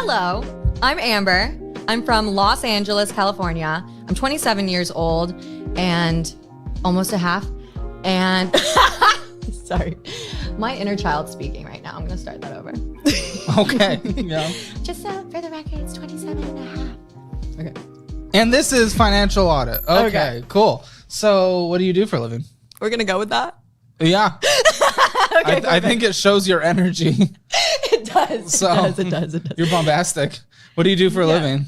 Hello, I'm Amber. I'm from Los Angeles, California. I'm 27 years old and almost a half. And sorry, my inner child speaking right now. I'm going to start that over. Okay. Yeah. Just for the record, it's 27 and a half. Okay. And this is Financial Audit. Okay, cool. So what do you do for a living? We're going to go with that? Yeah. Okay, I think it shows your energy. It does. It does. You're bombastic. What do you do for a living?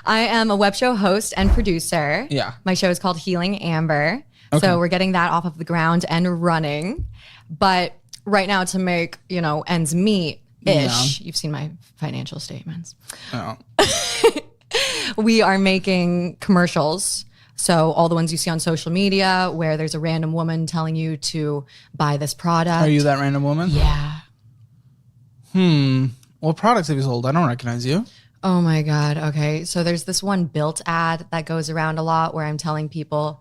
I am a web show host and producer. Yeah. My show is called Healing Amber. Okay. So we're getting that off of the ground and running. But right now to make, ends meet-ish, You've seen my financial statements. Oh. We are making commercials. So all the ones you see on social media where there's a random woman telling you to buy this product. Are you that random woman? Yeah. What products have you sold? I don't recognize you. Oh my God. Okay. So there's this one Built ad that goes around a lot where I'm telling people,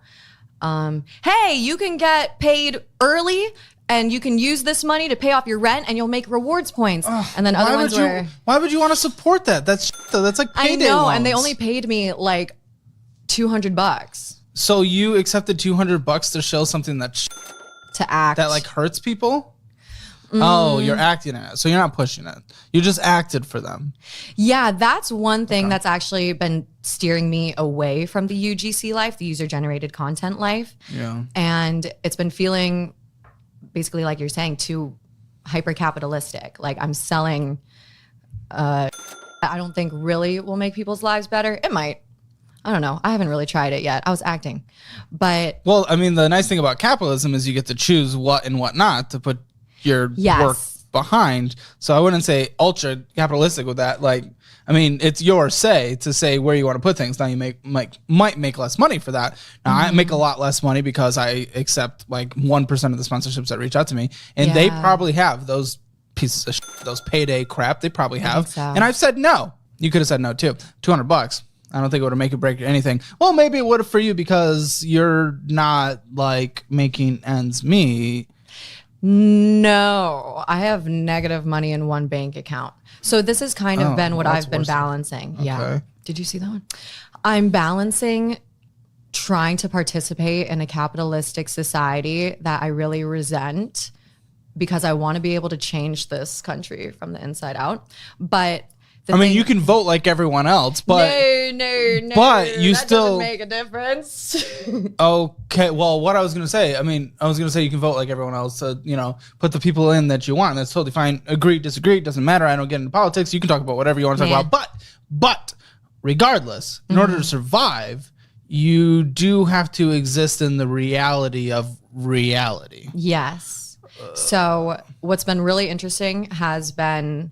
hey, you can get paid early and you can use this money to pay off your rent and you'll make rewards points. And then other ones why would you want to support that? That's like payday I know, loans. and they only paid me like $200. So you accepted $200 to show something that To act. that like hurts people? Oh, you're acting it. So you're not pushing it. You just acted for them. Yeah, that's one thing that's actually been steering me away from the UGC life, the user-generated content life. Yeah. And it's been feeling basically like you're saying too hyper-capitalistic. Like I'm selling, I don't think really will make people's lives better. It might. I don't know. I haven't really tried it yet. I was acting. But well, I mean, the nice thing about capitalism is you get to choose what and what not to put your work behind. So I wouldn't say ultra capitalistic with that. Like, I mean, it's your say to say where you want to put things. Now you might make less money for that. Now I make a lot less money because I accept like 1% of the sponsorships that reach out to me, and they probably have those pieces of those payday crap. They probably have, and I've said no. You could have said no too. $200. I don't think it would have make or break anything. Well, maybe it would have for you because you're not like making ends meet. No, I have negative money in one bank account. So this has kind of been what I've been balancing. Okay. Yeah. Did you see that one? I'm balancing trying to participate in a capitalistic society that I really resent because I want to be able to change this country from the inside out. But you can vote like everyone else, but no. But you that still doesn't make a difference. Okay. Well, what I was gonna say, you can vote like everyone else to, put the people in that you want. That's totally fine. Agree, disagree, doesn't matter. I don't get into politics. You can talk about whatever you want to talk about. But regardless, in order to survive, you do have to exist in the reality of reality. Yes. So what's been really interesting has been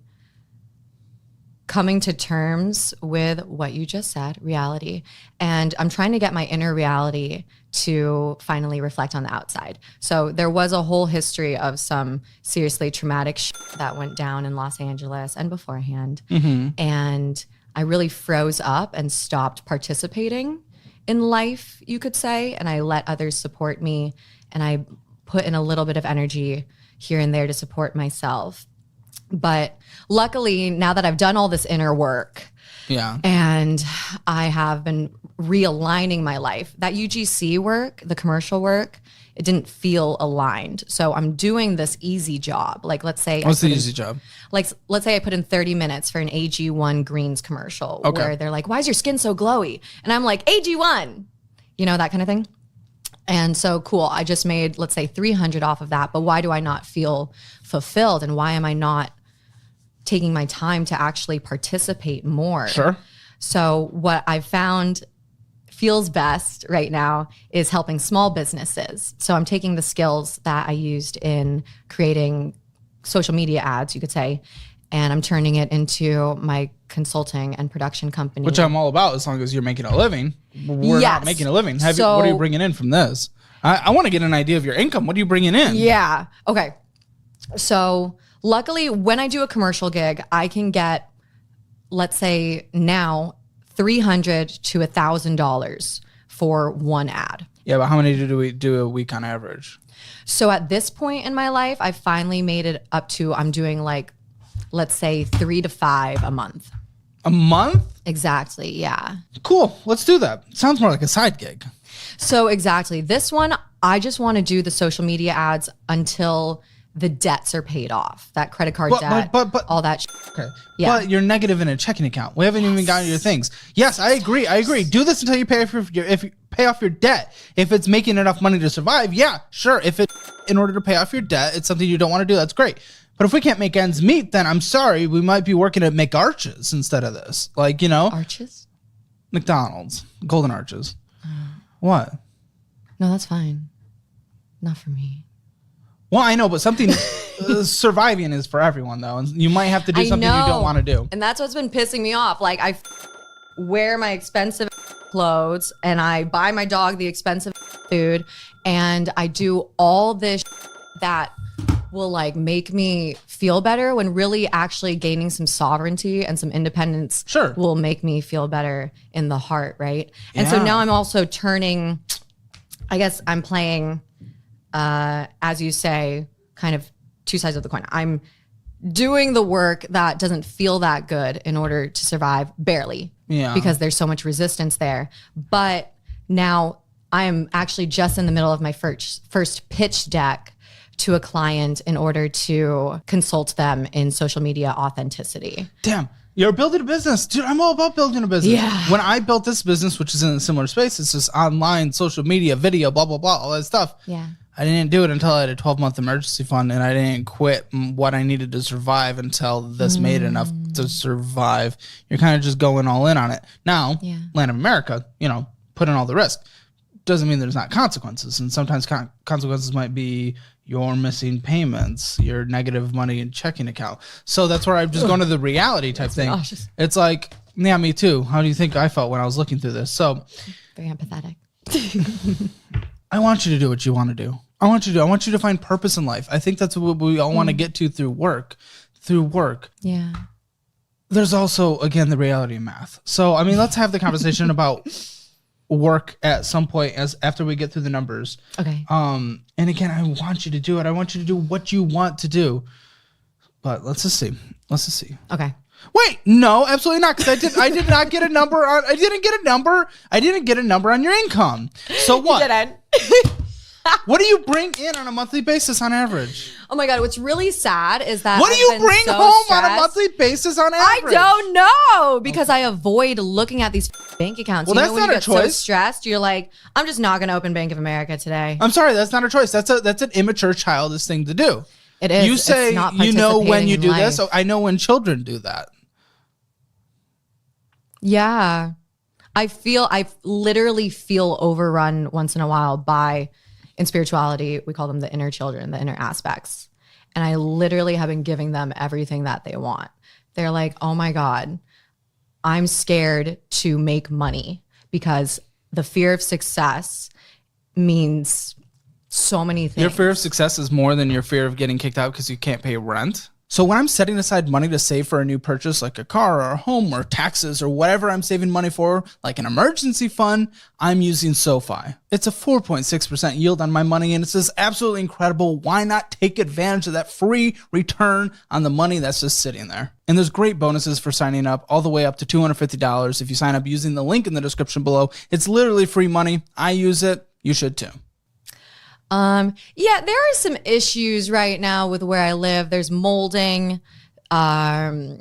coming to terms with what you just said, reality. And I'm trying to get my inner reality to finally reflect on the outside. So there was a whole history of some seriously traumatic that went down in Los Angeles and beforehand. And I really froze up and stopped participating in life, you could say. And I let others support me. And I put in a little bit of energy here and there to support myself. But luckily, now that I've done all this inner work, and I have been realigning my life, that UGC work, the commercial work, it didn't feel aligned. So I'm doing this easy job. Like, let's say, what's the easy job? Like, let's say I put in 30 minutes for an AG1 Greens commercial, where they're like, "Why is your skin so glowy?" And I'm like, "AG1," that kind of thing. And so cool, I just made, let's say 300 off of that, but why do I not feel fulfilled? And why am I not taking my time to actually participate more? Sure. So what I've found feels best right now is helping small businesses. So I'm taking the skills that I used in creating social media ads, you could say, and I'm turning it into my consulting and production company. Which I'm all about as long as you're making a living. We're not making a living. What are you bringing in from this? I want to get an idea of your income. What are you bringing in? Yeah. Okay. So luckily, when I do a commercial gig, I can get, let's say now, $300 to $1,000 for one ad. Yeah, but how many do we do a week on average? So at this point in my life, I finally made it up to, I'm doing like, let's say 3 to 5 a month. A month? Exactly. Yeah. Cool. Let's do that. Sounds more like a side gig. So exactly. This one, I just want to do the social media ads until the debts are paid off. That credit card debt, but all that. Okay. Yeah. But you're negative in a checking account. We haven't even gotten your things. Yes, I agree. Do this until you pay off your debt. If it's making enough money to survive, yeah, sure. If it in order to pay off your debt, it's something you don't want to do, that's great. But if we can't make ends meet, then I'm sorry, we might be working at McArches instead of this. Like, you know. Arches? McDonald's. Golden Arches. What? No, that's fine. Not for me. Well, I know, but something surviving is for everyone, though. And you might have to do something you don't want to do. And that's what's been pissing me off. Like, I wear my expensive clothes and I buy my dog the expensive food and I do all this that will like make me feel better when really actually gaining some sovereignty and some independence will make me feel better in the heart, right? And so now I'm also turning, I guess I'm playing, as you say, kind of two sides of the coin. I'm doing the work that doesn't feel that good in order to survive, barely, because there's so much resistance there. But now I am actually just in the middle of my first pitch deck to a client in order to consult them in social media authenticity. Damn, you're building a business. Dude, I'm all about building a business. Yeah. When I built this business, which is in a similar space, it's just online, social media, video, blah, blah, blah, all that stuff. Yeah. I didn't do it until I had a 12-month emergency fund, and I didn't quit what I needed to survive until this made enough to survive. You're kind of just going all in on it. Now, Land of America, you know, put in all the risk. Doesn't mean there's not consequences. And sometimes consequences might be your missing payments, your negative money in checking account. So that's where I'm just going to the reality type thing. Nauseous. It's like, yeah, me too. How do you think I felt when I was looking through this? So very empathetic. I want you to do what you want to do. I want you to find purpose in life. I think that's what we all want to get to through work. Yeah. There's also, again, the reality of math. So, I mean, let's have the conversation about work at some point after we get through the numbers. Okay. And again, I want you to do it. I want you to do what you want to do. But let's just see. Okay. Wait, no, absolutely not. Because I did not get a number on. I didn't get a number on your income. So what? You didn't. What do you bring in on a monthly basis on average? Oh my God, what's really sad is that what do you bring home on a monthly basis on average? I don't know because I avoid looking at these bank accounts. Well, that's not a choice. So stressed, you're like, I'm just not going to open Bank of America today. I'm sorry, that's not a choice. That's an immature, childish thing to do. It is. You say you know when you do this. So I know when children do that. Yeah, I literally feel overrun once in a while by. In spirituality, we call them the inner children, the inner aspects. And I literally have been giving them everything that they want. They're like, oh my God, I'm scared to make money because the fear of success means so many things. Your fear of success is more than your fear of getting kicked out because you can't pay rent. So when I'm setting aside money to save for a new purchase, like a car or a home or taxes or whatever I'm saving money for, like an emergency fund, I'm using SoFi. It's a 4.6% yield on my money, and it's just absolutely incredible. Why not take advantage of that free return on the money that's just sitting there? And there's great bonuses for signing up, all the way up to $250 if you sign up using the link in the description below. It's literally free money. I use it. You should too. Yeah, there are some issues right now with where I live. There's molding. The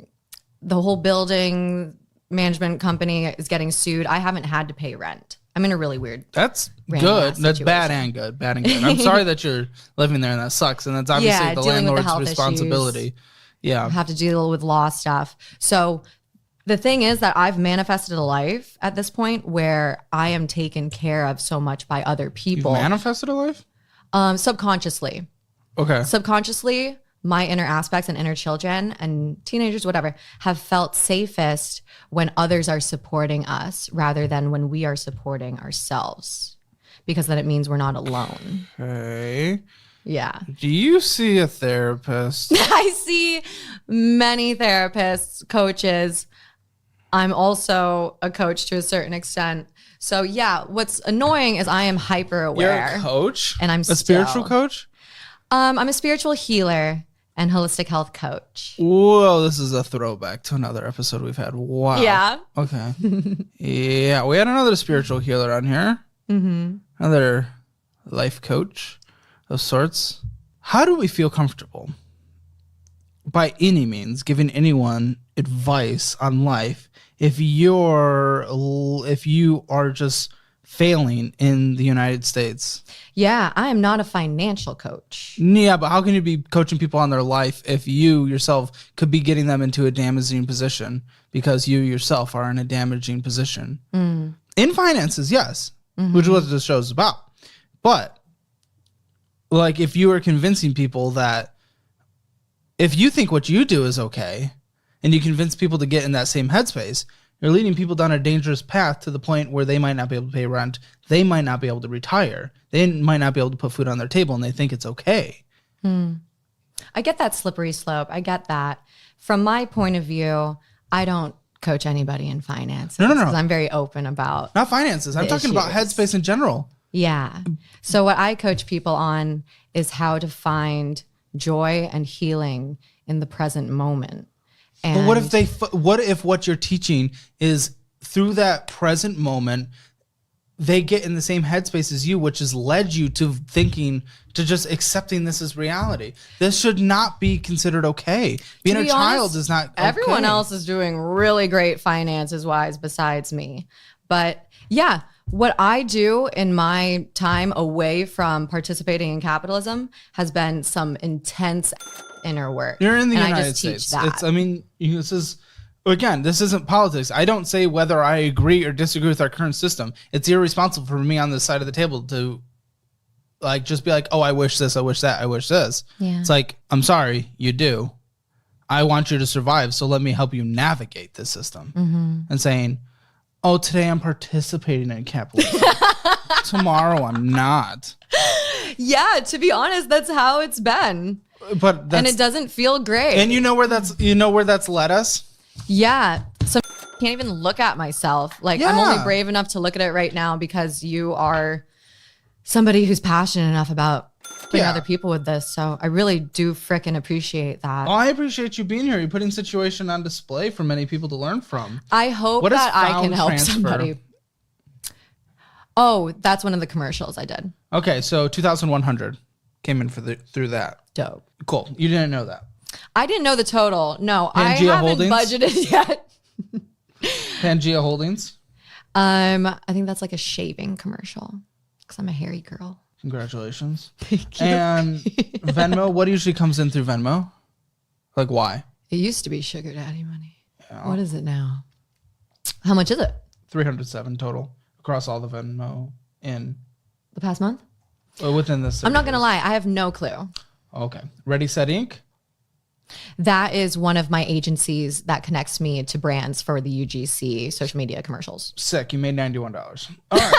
whole building management company is getting sued. I haven't had to pay rent. I'm in a really weird. That's good. That's bad and good. Bad and good. I'm sorry that you're living there and that sucks. And that's obviously the landlord's responsibility. Issues. Yeah. I have to deal with law stuff. So the thing is that I've manifested a life at this point where I am taken care of so much by other people. You've manifested a life? Subconsciously. Okay. Subconsciously, my inner aspects and inner children and teenagers, whatever, have felt safest when others are supporting us rather than when we are supporting ourselves. Because then it means we're not alone. Okay. Yeah. Do you see a therapist? I see many therapists, coaches. I'm also a coach to a certain extent. So yeah, what's annoying is I am hyper aware. You're a coach? And I'm a spiritual coach? I'm a spiritual healer, and holistic health coach. Whoa, this is a throwback to another episode we've had. Wow. Yeah. Okay. Yeah, we had another spiritual healer on here. Another life coach of sorts. How do we feel comfortable by any means giving anyone advice on life if you are just failing in the United States? Yeah, I am not a financial coach. Yeah, but how can you be coaching people on their life if you yourself could be getting them into a damaging position because you yourself are in a damaging position? In finances, yes, which is what this show is about. But like, if you are convincing people that if you think what you do is okay and you convince people to get in that same headspace, you're leading people down a dangerous path to the point where they might not be able to pay rent. They might not be able to retire. They might not be able to put food on their table, and they think it's okay. I get that slippery slope. I get that. From my point of view, I don't coach anybody in finance. No. Because I'm very open about Not finances. I'm talking about headspace in general. Yeah. So what I coach people on is how to find joy and healing in the present moment. And But what if what you're teaching is through that present moment, they get in the same headspace as you, which has led you to thinking, to just accepting this as reality. This should not be considered okay. Being a child is not okay. Everyone else is doing really great finances wise besides me. But yeah, what I do in my time away from participating in capitalism has been some intense inner work. You're in the and United I just States. Teach that. This isn't politics. I don't say whether I agree or disagree with our current system. It's irresponsible for me on this side of the table to like just be like, oh, I wish this, I wish that, I wish this. Yeah. It's like, I'm sorry, you do. I want you to survive, so let me help you navigate this system. And saying, oh, today I'm participating in capitalism. Tomorrow I'm not. Yeah, to be honest, that's how it's been. And it doesn't feel great. And you know where that's led us? Yeah. So I can't even look at myself. Like, I'm only brave enough to look at it right now because you are somebody who's passionate enough about putting other people with this. So I really do frickin' appreciate that. Well, I appreciate you being here. You're putting situation on display for many people to learn from. I hope that I can help somebody. Oh, that's one of the commercials I did. Okay, so 2,100 came in through that. Dope. Cool. You didn't know that. I didn't know the total. No, Pangea I haven't Holdings? budgeted yet. Pangea Holdings. I think that's like a shaving commercial because I'm a hairy girl. Congratulations. Thank you. And Venmo, what usually comes in through Venmo? Like, why? It used to be sugar daddy money. Yeah. What is it now? How much is it? 307 total across all the Venmo in The past month? within this. I'm not going to lie. I have no clue. Okay. Ready, Set, Inc.? That is one of my agencies that connects me to brands for the UGC social media commercials. Sick. You made $91. All right.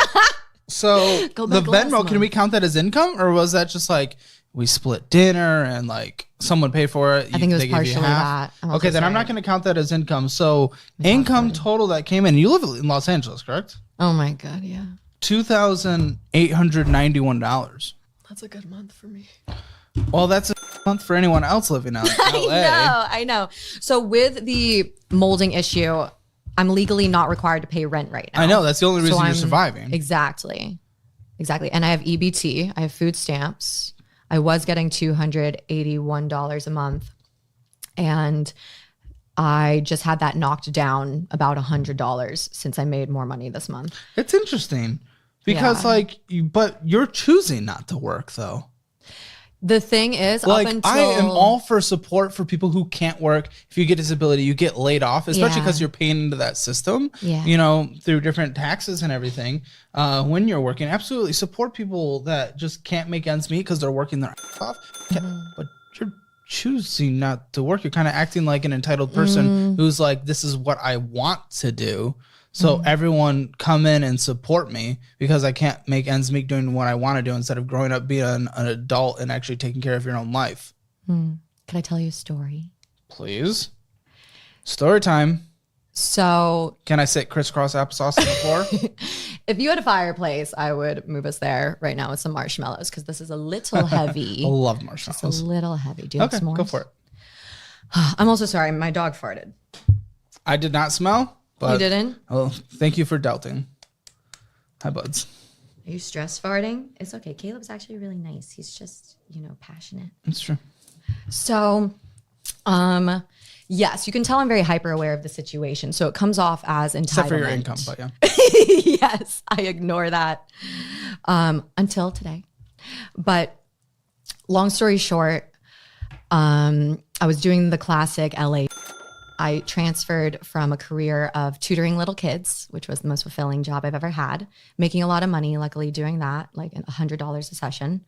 So the Venmo, can we count that as income, or was that just like we split dinner and like someone paid for it? I think it was partially that. Okay, then I'm not going to count that as income. So income total that came in. You live in Los Angeles, correct? Oh my God, yeah. $2,891. That's a good month for me. Well, that's a month for anyone else living out in LA. I know. So with the molding issue, I'm legally not required to pay rent right now. I know. That's the only reason you're surviving. Exactly. And I have EBT. I have food stamps. I was getting $281 a month. And I just had that knocked down about $100 since I made more money this month. It's interesting because but you're choosing not to work though. The thing is, like, up until I am all for support for people who can't work. If you get disability, you get laid off, especially because you're paying into that system, you know, through different taxes and everything. When you're working, absolutely support people that just can't make ends meet because they're working their ass off. But you're choosing not to work. You're kind of acting like an entitled person who's like, this is what I want to do. So everyone come in and support me because I can't make ends meet doing what I want to do instead of growing up being an adult and actually taking care of your own life. Can I tell you a story? Please. Story time. So can I sit crisscross applesauce on the floor? If you had a fireplace, I would move us there right now with some marshmallows because this is a little heavy. I love marshmallows. Just a little heavy. Do you have s'mores? Go for it. I'm also sorry. My dog farted. I did not smell. But, you didn't? Oh, thank you for doubting. Hi, buds. Are you stress farting? It's okay. Caleb's actually really nice. He's just, passionate. That's true. So, yes, you can tell I'm very hyper aware of the situation. So it comes off as entitlement. Except for your income, but yeah. Yes, I ignore that until today. But long story short, I was doing the classic LA. I transferred from a career of tutoring little kids, which was the most fulfilling job I've ever had, making a lot of money, luckily doing that, like $100 a session.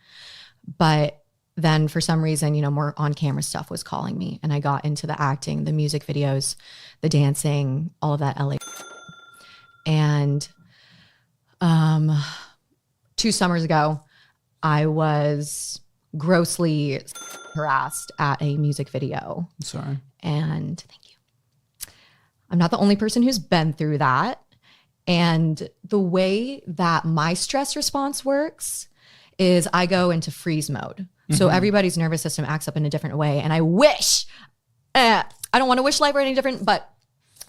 But then for some reason, more on-camera stuff was calling me. And I got into the acting, the music videos, the dancing, all of that LA. And 2 summers ago, I was grossly harassed at a music video. Sorry. And thank you. I'm not the only person who's been through that. And the way that my stress response works is I go into freeze mode. So everybody's nervous system acts up in a different way. And I wish, I don't want to wish life were any different, but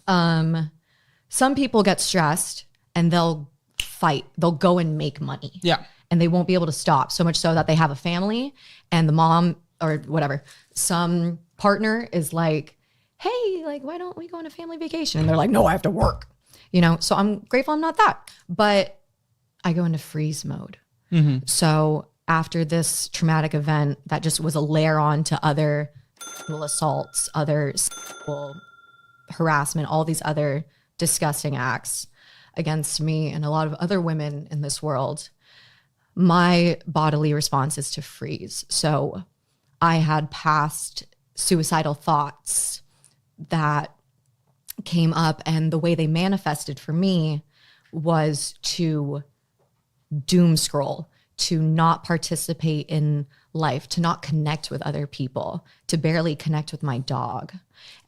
some people get stressed and they'll fight. They'll go and make money. Yeah. And they won't be able to stop, so much so that they have a family and the mom or whatever, some partner is like, hey, like, why don't we go on a family vacation? And they're like, no, I have to work. So I'm grateful I'm not that. But I go into freeze mode. So after this traumatic event that just was a layer on to other sexual assaults, other sexual harassment, all these other disgusting acts against me and a lot of other women in this world, my bodily response is to freeze. So I had past suicidal thoughts that came up, and the way they manifested for me was to doom scroll, to not participate in life, to not connect with other people, to barely connect with my dog.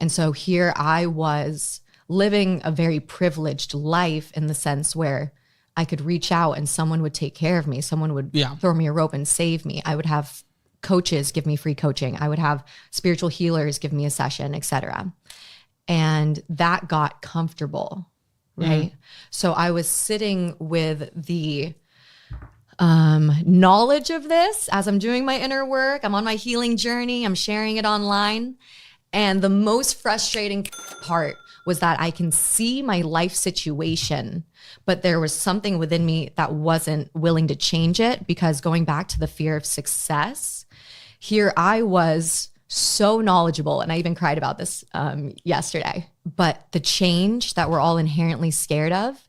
And so here I was living a very privileged life in the sense where I could reach out and someone would take care of me. Someone would throw me a rope and save me. I would have coaches give me free coaching. I would have spiritual healers give me a session, etc. And that got comfortable, right? So I was sitting with the knowledge of this as I'm doing my inner work. I'm on my healing journey. I'm sharing it online. And the most frustrating part was that I can see my life situation, but there was something within me that wasn't willing to change it, because going back to the fear of success, here I was so knowledgeable, and I even cried about this yesterday, but the change that we're all inherently scared of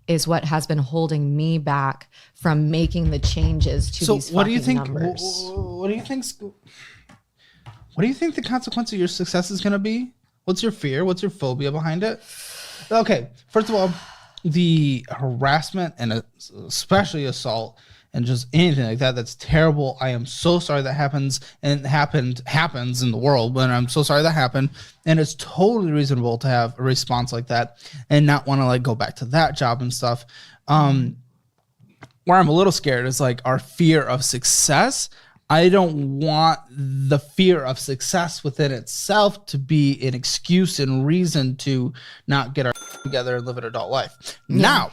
is what has been holding me back from making the changes to these fucking numbers. What do you think? What do you think the consequence of your success is going to be? What's your fear? What's your phobia behind it? Okay, first of all, the harassment and especially assault and just anything like that, that's terrible. I am so sorry that happens, and happens in the world, but I'm so sorry that happened. And it's totally reasonable to have a response like that and not want to like go back to that job and stuff. Where I'm a little scared is like our fear of success. I don't want the fear of success within itself to be an excuse and reason to not get our together and live an adult life. Now,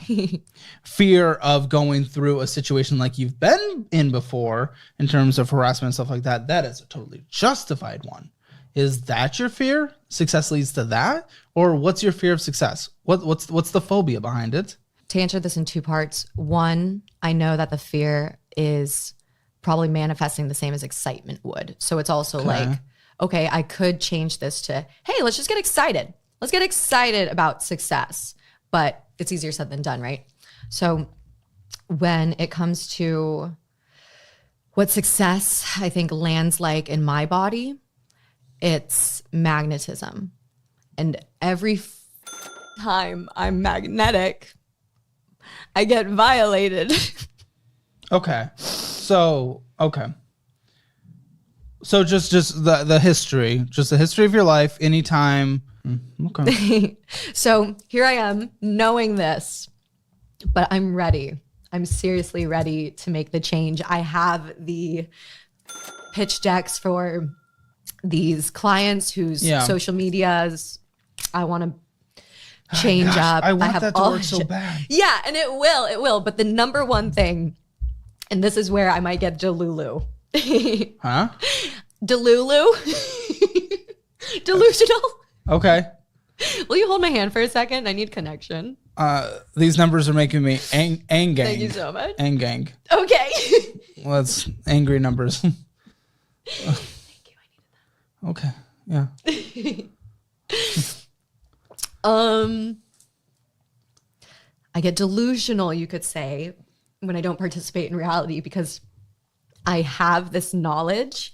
fear of going through a situation like you've been in before in terms of harassment and stuff like that, that is a totally justified one. Is that your fear? Success leads to that? Or what's your fear of success? What's the phobia behind it? To answer this in 2 parts. One, I know that the fear is probably manifesting the same as excitement would. So it's also like, okay, I could change this to, hey, let's just get excited. Let's get excited about success. But it's easier said than done, right? So when it comes to what success, I think, lands like in my body, it's magnetism. And every time I'm magnetic, I get violated. Okay. So just the history, just the history of your life, anytime. Okay. So here I am knowing this, But I'm ready. I'm seriously ready to make the change. I have the pitch decks for these clients whose social medias I want to change up. I want that to work so bad. Yeah, and it will. But the number one thing, and this is where I might get Delulu. Huh? Delulu? Delusional? Okay. Will you hold my hand for a second? I need connection. These numbers are making me ang gang. Thank you so much. Ang gang. Okay. Well, that's angry numbers. Thank you. I needed that. Okay. Yeah. I get delusional, you could say, when I don't participate in reality because I have this knowledge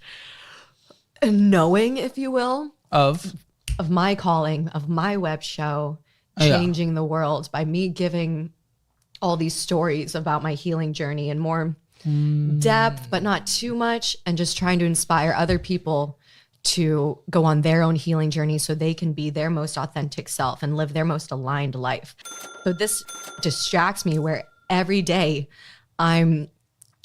and knowing, if you will, of my calling, of my web show, changing the world by me giving all these stories about my healing journey and more depth, but not too much, and just trying to inspire other people to go on their own healing journey so they can be their most authentic self and live their most aligned life. So this distracts me where every day I'm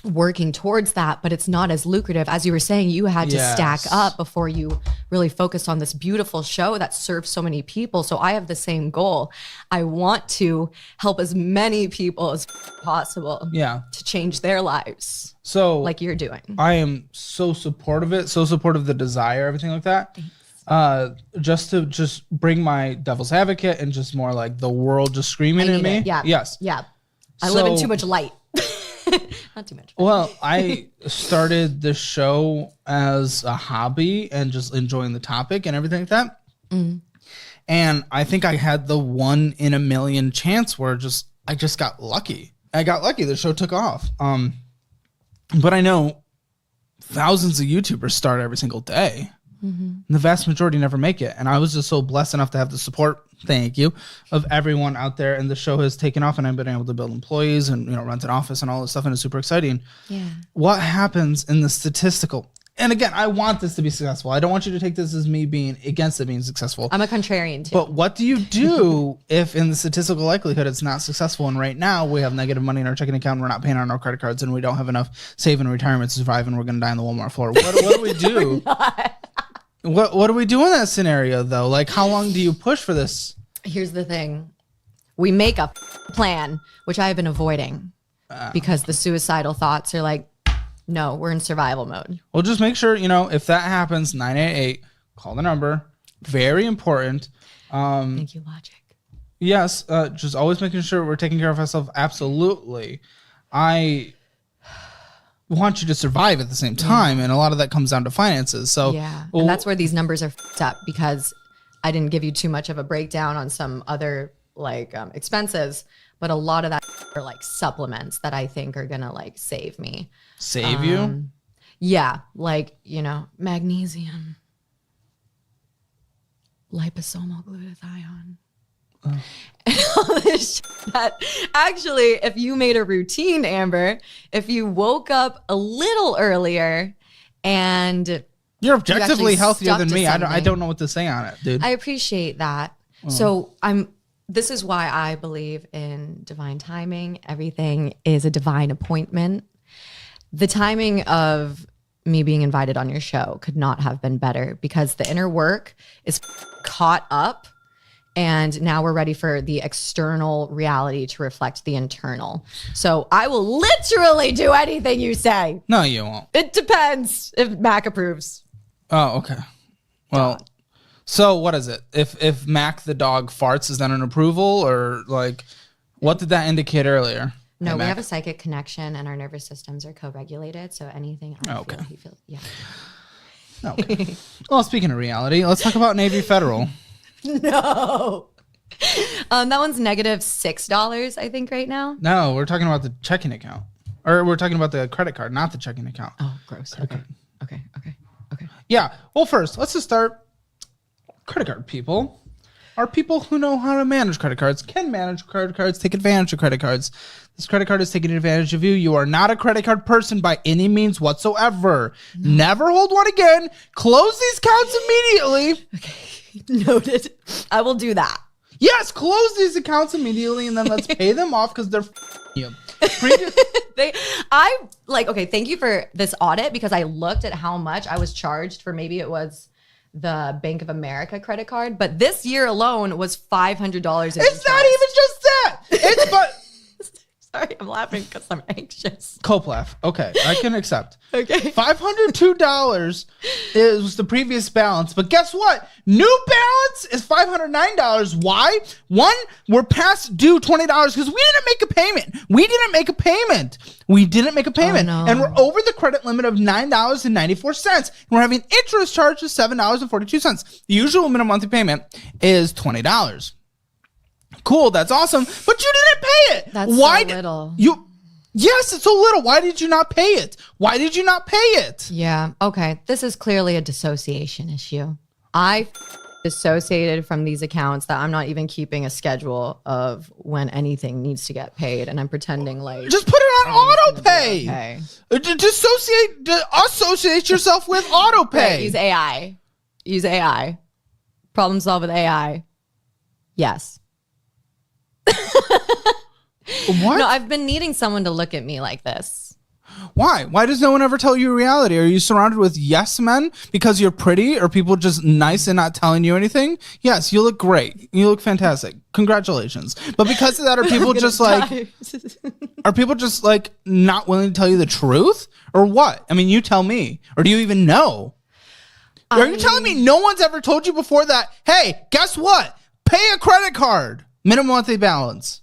working towards that, but it's not as lucrative. As you were saying, you had to stack up before you really focused on this beautiful show that serves so many people. So I have the same goal. I want to help as many people as possible to change their lives. So like you're doing. I am so supportive of it, so supportive of the desire, everything like that. Just to bring my devil's advocate and just more like the world just screaming at me. Yeah. Yes. Yeah. I live in too much light. Not too much. Well, I started the show as a hobby and just enjoying the topic and everything like that. And I think I had the 1 in a million chance where I just got lucky. I got lucky. The show took off. But I know thousands of YouTubers start every single day. And the vast majority never make it. And I was just so blessed enough to have the support, thank you, of everyone out there. And the show has taken off and I've been able to build employees and, rent an office and all this stuff. And it's super exciting. Yeah. What happens in the statistical? And again, I want this to be successful. I don't want you to take this as me being against it being successful. I'm a contrarian too. But what do you do if in the statistical likelihood it's not successful? And right now we have negative money in our checking account. And we're not paying on our credit cards and we don't have enough saving in retirement to survive and we're going to die on the Walmart floor. What do we do? What do we do in that scenario though? Like how long do you push for this? Here's the thing. We make a plan, which I have been avoiding because the suicidal thoughts are like, no, we're in survival mode. Well, just make sure, if that happens, 988, call the number. Very important. Thank you, Logic. Yes, just always making sure we're taking care of ourselves. Absolutely. I want you to survive at the same time, and a lot of that comes down to finances. So and that's where these numbers are f***ed up because I didn't give you too much of a breakdown on some other expenses, but a lot of that are like supplements that I think are gonna save me. Save you? Yeah, magnesium, liposomal glutathione. And all this shit that actually, if you made a routine, Amber, if you woke up a little earlier and you're objectively healthier than me. I don't know what to say on it, dude. I appreciate that. So this is why I believe in divine timing. Everything is a divine appointment. The timing of me being invited on your show could not have been better because the inner work is caught up. And now we're ready for the external reality to reflect the internal. So I will literally do anything you say. No, you won't. It depends if Mac approves. Oh, okay. Well, so what is it? If Mac the dog farts, is that an approval or what did that indicate earlier? No, we have a psychic connection and our nervous systems are co-regulated. So anything I feel, he feels. Yeah. Okay. Well, speaking of reality, let's talk about Navy Federal. No. That one's negative $6, I think, right now. No, we're talking about the checking account. Or we're talking about the credit card, not the checking account. Oh, gross. Okay. Yeah. Well, first, let's just start. Credit card people are people who know how to manage credit cards, can manage credit cards, take advantage of credit cards. This credit card is taking advantage of you. You are not a credit card person by any means whatsoever. No. Never hold one again. Close these accounts immediately. Okay. Noted. I will do that. Yes, close these accounts immediately and then let's pay them off because they're Yeah. Okay, thank you for this audit because I looked at how much I was charged for, maybe it was the Bank of America credit card, but this year alone was $500. It's not even just that. It's but. Sorry, I'm laughing because I'm anxious. Cope laugh. Okay, I can accept. Okay. $502 is the previous balance, but guess what? New balance is $509. Why? One, we're past due $20 because we didn't make a payment. Oh, no. And we're over the credit limit of $9.94. And we're having interest charges $7.42. The usual minimum monthly payment is $20. Cool, that's awesome, but you didn't pay it. That's so little. Yes, it's so little. Why did you not pay it? Yeah, okay. This is clearly a dissociation issue. I dissociated from these accounts that I'm not even keeping a schedule of when anything needs to get paid, and I'm pretending like just put it on auto pay. Associate yourself with auto pay. Right, use AI. Problem solve with AI. Yes. What? No, I've been needing someone to look at me like this. Why? Why does no one ever tell you reality? Are you surrounded with yes men because you're pretty, or people just nice and not telling you anything? Yes, you look great. You look fantastic. Congratulations. But because of that, are people just like not willing to tell you the truth, or what? I mean, you tell me. Or do you even know? Are you telling me no one's ever told you before that, hey, guess what? Pay a credit card. Minimum monthly balance.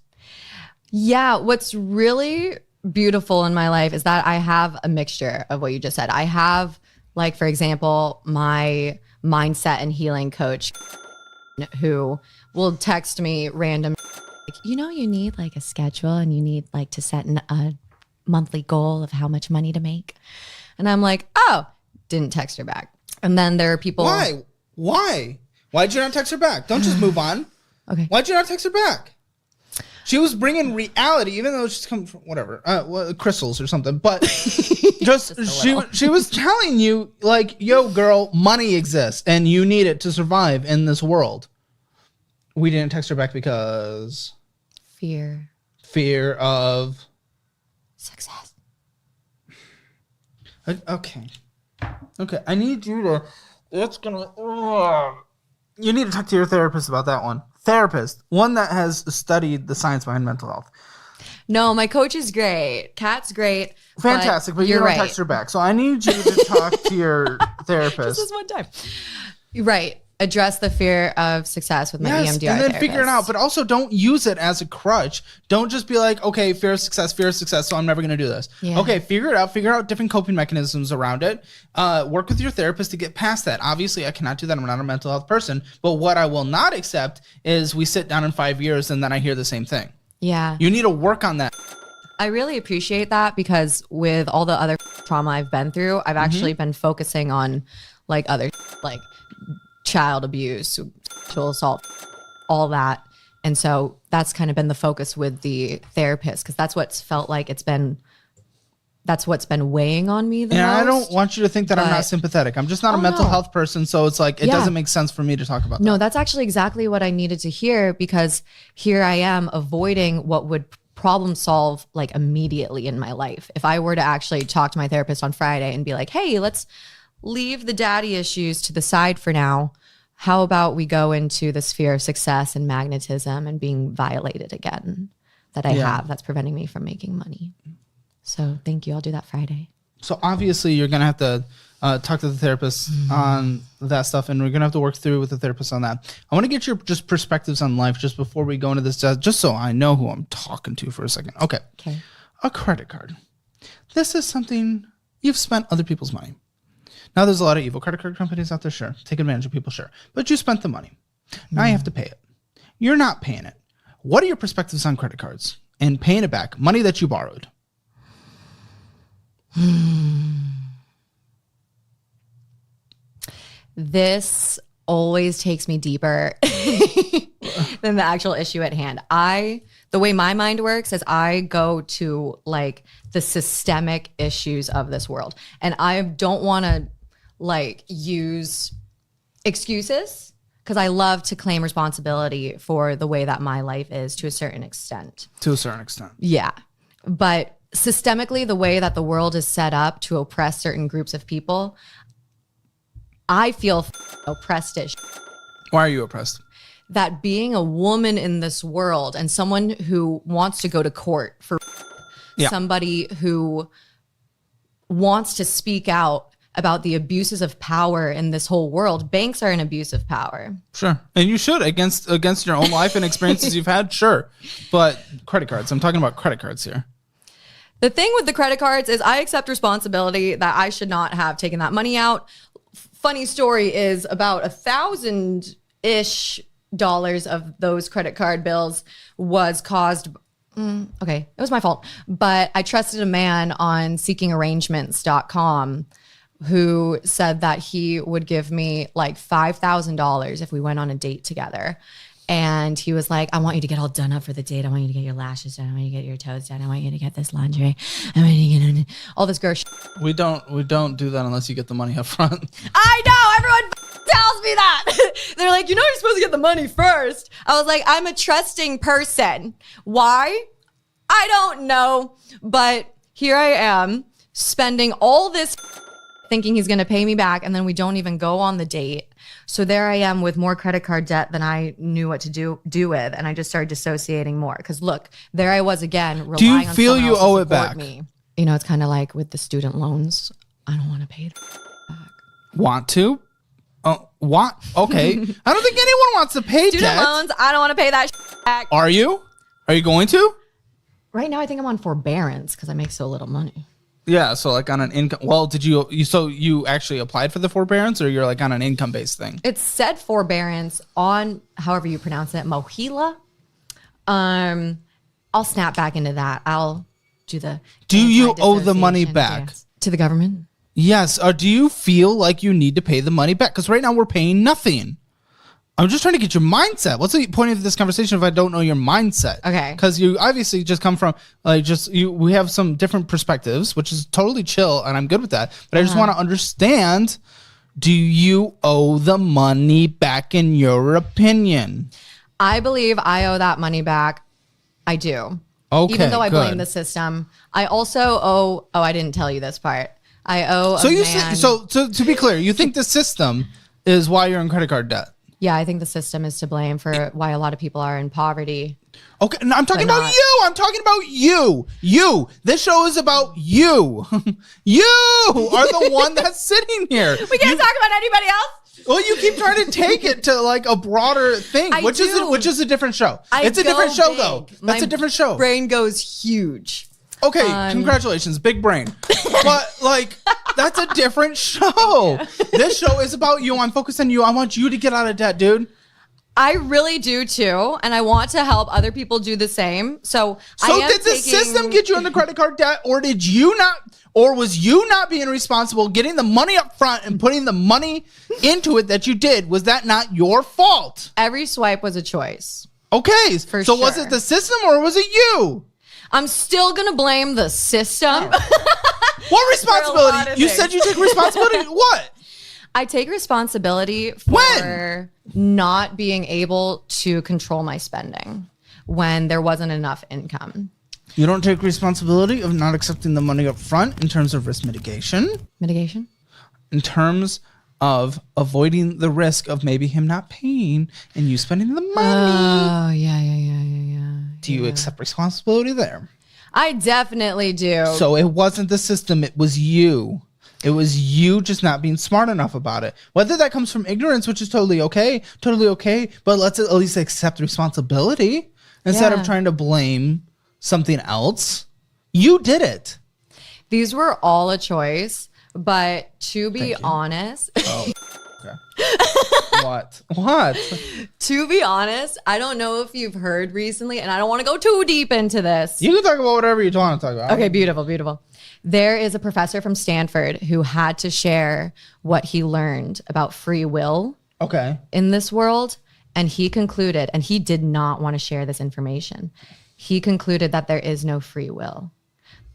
Yeah, what's really beautiful in my life is that I have a mixture of what you just said. I have, like, for example, my mindset and healing coach who will text me random, like, you need like a schedule and you need like to set a monthly goal of how much money to make. And I'm like, oh, didn't text her back. And then there are people. Why? Why'd you not text her back? Don't just move on. Okay. Why'd you not text her back? She was bringing reality, even though she's coming from whatever, crystals or something. But just she was telling you, like, yo, girl, money exists and you need it to survive in this world. We didn't text her back because fear of success. Okay. I need you to. You need to talk to your therapist about that one. One that has studied the science behind mental health. No, my coach is great. Kat's great. Fantastic, but you don't text her back. So I need you to talk to your therapist. Just this one time. Right. Address the fear of success with my EMDR and then therapist. Figure it out. But also don't use it as a crutch. Don't just be like, okay, fear of success, so I'm never going to do this. Yeah. Okay, figure it out. Figure out different coping mechanisms around it. Work with your therapist to get past that. Obviously, I cannot do that. I'm not a mental health person. But what I will not accept is we sit down in 5 years and then I hear the same thing. Yeah. You need to work on that. I really appreciate that because with all the other trauma I've been through, I've actually been focusing on like other like child abuse, sexual assault, all that. And so that's kind of been the focus with the therapist because that's what's felt like that's what's been weighing on me the most. I don't want you to think that I'm not sympathetic. I'm just not a mental health person. So it's like, it doesn't make sense for me to talk about that. No, that's actually exactly what I needed to hear because here I am avoiding what would problem solve like immediately in my life. If I were to actually talk to my therapist on Friday and be like, hey, let's leave the daddy issues to the side for now. How about we go into the sphere of success and magnetism and being violated again that I have that's preventing me from making money. So thank you. I'll do that Friday. So obviously you're going to have to talk to the therapist on that stuff, and we're going to have to work through with the therapist on that. I want to get your just perspectives on life just before we go into this, just so I know who I'm talking to for a second. Okay. A credit card. This is something you've spent other people's money. Now, there's a lot of evil credit card companies out there, sure. Take advantage of people, sure. But you spent the money. Now you have to pay it. You're not paying it. What are your perspectives on credit cards and paying it back? Money that you borrowed. This always takes me deeper than the actual issue at hand. The way my mind works is I go to like the systemic issues of this world. And I don't want to like use excuses because I love to claim responsibility for the way that my life is to a certain extent. To a certain extent. Yeah. But systemically, the way that the world is set up to oppress certain groups of people, I feel oppressed as Why are you oppressed? that being a woman in this world and someone who wants to go to court for somebody who wants to speak out about the abuses of power in this whole world. Banks are an abuse of power. Sure. And you should against your own life and experiences you've had. Sure. But credit cards, I'm talking about credit cards here. The thing with the credit cards is I accept responsibility that I should not have taken that money out. Funny story is about $1,000-ish of those credit card bills was caused. Okay, it was my fault. But I trusted a man on seekingarrangements.com who said that he would give me like $5,000 if we went on a date together. And he was like, I want you to get all done up for the date. I want you to get your lashes done. I want you to get your toes done. I want you to get this laundry. I want you to get all this girl. We don't do that unless you get the money up front. I know. Everyone tells me that. They're like, you're supposed to get the money first. I was like, I'm a trusting person. Why? I don't know. But here I am spending all this thinking he's going to pay me back. And then we don't even go on the date. So there I am with more credit card debt than I knew what to do with. And I just started dissociating more. Because look, there I was again, relying on someone else to support me. Do you feel you owe it back? It's kind of like with the student loans. I don't want to pay it back. Want to? Want? Okay. I don't think anyone wants to pay student loans. I don't want to pay that back. Are you? Are you going to? Right now, I think I'm on forbearance because I make so little money. Yeah, so like on an income. Well, did you actually applied for the forbearance, or you're like on an income based thing? It said forbearance on however you pronounce it, Mohila. I'll snap back into that. I'll do the. Do you owe the money back to the government? Yes. Or do you feel like you need to pay the money back? Because right now we're paying nothing. I'm just trying to get your mindset. What's the point of this conversation if I don't know your mindset? Okay. Because you obviously just come from we have some different perspectives, which is totally chill, and I'm good with that. But I just want to understand, do you owe the money back in your opinion? I believe I owe that money back. I do. Okay, even though I blame the system. I also owe, I didn't tell you this part. I owe So to be clear, you think the system is why you're in credit card debt? Yeah, I think the system is to blame for why a lot of people are in poverty. Okay, no, I'm talking about you. I'm talking about you. You. This show is about you. You are the one that's sitting here. We can't talk about anybody else. Well, you keep trying to take it to like a broader thing, which is a different show. It's a different show, though. That's a different show. Brain goes huge. Okay, congratulations, big brain. But like, that's a different show. This show is about you. I'm focused on you. I want you to get out of debt, dude. I really do too, and I want to help other people do the same. So did the system get you into credit card debt, or did you not, or was you not being responsible, getting the money up front and putting the money into it that you did? Was that not your fault? Every swipe was a choice. Okay, so was it the system or was it you? I'm still gonna blame the system. What responsibility? You said you took responsibility. What? I take responsibility for not being able to control my spending when there wasn't enough income. You don't take responsibility of not accepting the money up front in terms of risk mitigation? Mitigation? In terms of avoiding the risk of maybe him not paying and you spending the money. Oh, yeah. Do you accept responsibility there? I definitely do. So it wasn't the system, it was you. It was you just not being smart enough about it. Whether that comes from ignorance, which is totally okay, but let's at least accept responsibility instead of trying to blame something else. You did it. These were all a choice, but to be honest... Oh, okay. What? To be honest, I don't know if you've heard recently, and I don't want to go too deep into this. You can talk about whatever you want to talk about. Okay, beautiful. There is a professor from Stanford who had to share what he learned about free will in this world. And he concluded, and he did not want to share this information. He concluded that there is no free will.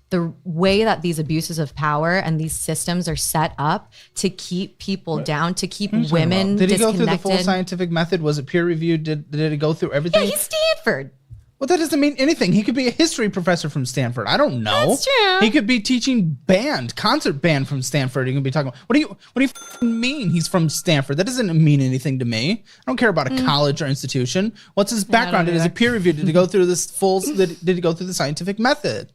The way that these abuses of power and these systems are set up to keep people down, to keep women disconnected. Did he go through the full scientific method? Was it peer reviewed? Did it go through everything? Yeah, he's Stanford. Well, that doesn't mean anything. He could be a history professor from Stanford. I don't know. That's true. He could be teaching concert band from Stanford. He could be talking. What do you mean he's from Stanford? That doesn't mean anything to me. I don't care about a college or institution. What's his background? Is he peer reviewed? Did he go through this did he go through the scientific method?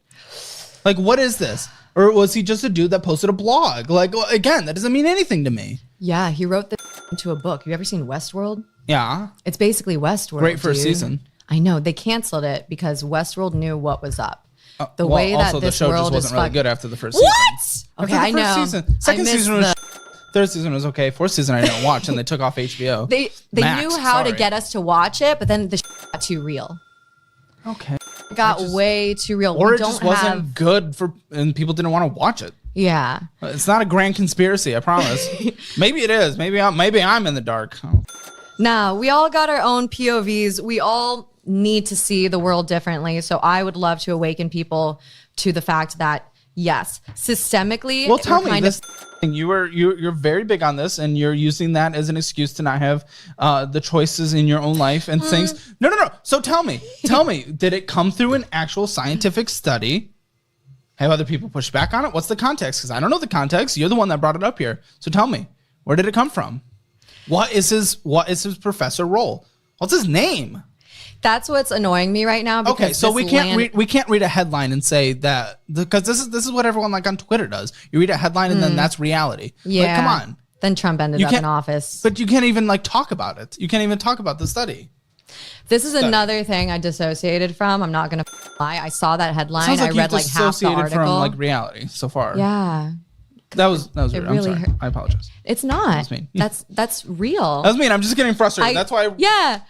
Like, what is this? Or was he just a dude that posted a blog? Like, again, that doesn't mean anything to me. Yeah, he wrote this into a book. Have you ever seen Westworld? Yeah. It's basically Westworld. Great first season. I know. They canceled it because Westworld knew what was up. The way that also this the show world just wasn't is really good after the first season. What? Okay, I know. Season. Second season was third season was okay. Fourth season I didn't watch, and they took off HBO. They knew how to get us to watch it, but then the got too real. Okay. It got way too real. Or it just wasn't good and people didn't want to watch it. Yeah. It's not a grand conspiracy, I promise. Maybe it is. Maybe I'm in the dark. No, we all got our own POVs. We all need to see the world differently. So I would love to awaken people to the fact that, yes, systemically. Well, tell me this thing. You're very big on this, and you're using that as an excuse to not have the choices in your own life and things. No. So tell me, did it come through an actual scientific study? Have other people pushed back on it? What's the context? Because I don't know the context. You're the one that brought it up here. So tell me, where did it come from? What is his professor role? What's his name? That's what's annoying me right now. Because okay, so we can't read a headline and say that, because this is what everyone like on Twitter does. You read a headline and then that's reality. Yeah, like, come on. Then Trump ended up in office, but you can't even like talk about it. You can't even talk about the study. This is another thing I dissociated from. I'm not gonna lie. I saw that headline. Sounds like I read like half the article from like reality so far. Yeah. That was rude. Really I'm sorry. I apologize. It's not. That was mean. That's real. That was mean. I'm just getting frustrated. That's why. Yeah.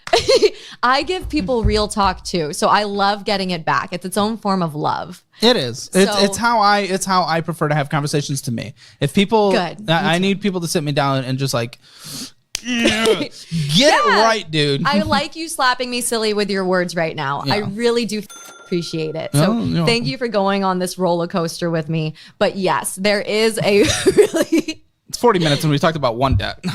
I give people real talk too. So I love getting it back. It's its own form of love. It is. It's how I prefer to have conversations to me. If people, good. I need people to sit me down and just like, get it right, dude. I like you slapping me silly with your words right now. Yeah. I really do appreciate it. So thank you for going on this roller coaster with me. But yes, there is a really... It's 40 minutes and we talked about one debt.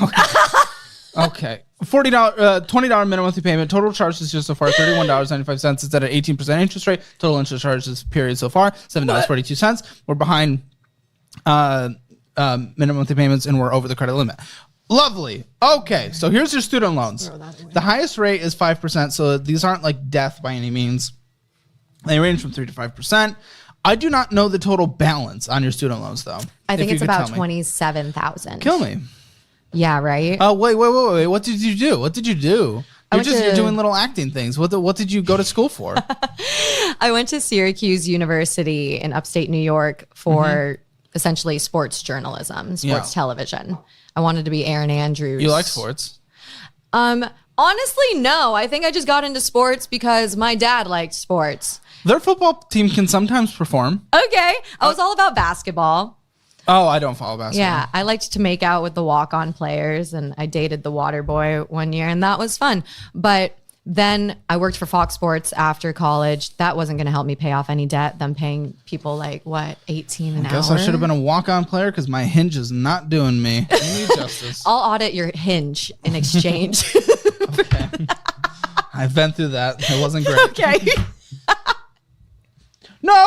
Okay. $20, $20 minimum monthly payment. Total charges just so far $31.95. It's at an 18% interest rate. Total interest charges period so far $7.42. We're behind minimum monthly payments and we're over the credit limit. Lovely. Okay, so here's your student loans. The highest rate is 5%, so these aren't like death by any means. They range from 3 to 5%. I do not know the total balance on your student loans, though. I think it's about $27,000. Kill me. Yeah, right? Oh, wait. What did you do? You're doing little acting things. What did you go to school for? I went to Syracuse University in upstate New York for essentially sports journalism, sports television. I wanted to be Aaron Andrews. You like sports? Honestly, no. I think I just got into sports because my dad liked sports. Their football team can sometimes perform. Okay. I was all about basketball. Oh, I don't follow basketball. Yeah, I liked to make out with the walk-on players, and I dated the water boy one year, and that was fun. But then I worked for Fox Sports after college. That wasn't going to help me pay off any debt. Them paying people like, what, 18 an hour? I guess I should have been a walk-on player because my Hinge is not doing me. I need justice. I'll audit your Hinge in exchange. Okay. I've been through that. It wasn't great. Okay. No.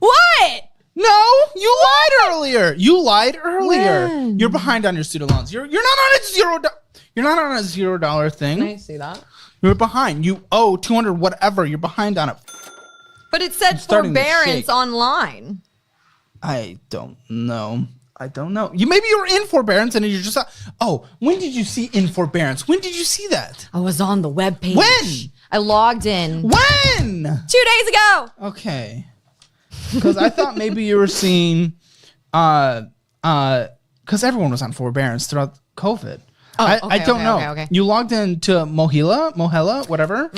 What? No, you lied earlier. When? You're behind on your student loans. You're not on a $0. You're not on a $0 thing. Can I see that? You're behind. You owe 200 whatever. You're behind on it. But it said forbearance online. I don't know. Maybe you were in forbearance and you're just. When did you see in forbearance? When did you see that? I was on the webpage. When? I logged in. When? 2 days ago. Okay. Because I thought maybe you were seeing, because everyone was on forbearance throughout COVID. I don't know. Okay. You logged into Mohela, whatever.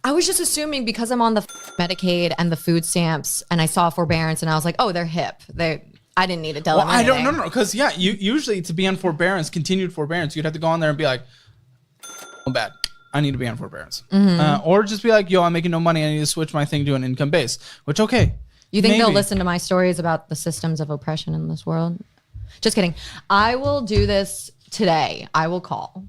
I was just assuming because I'm on the Medicaid and the food stamps, and I saw forbearance, and I was like, oh, they're hip. I didn't need to tell them anything. No, because you usually to be on forbearance, continued forbearance, you'd have to go on there and be like, I'm bad. I need to be on forbearance, or just be like, yo, I'm making no money. I need to switch my thing to an income base. Which okay. You think they'll listen to my stories about the systems of oppression in this world? Just kidding. I will do this today. I will call.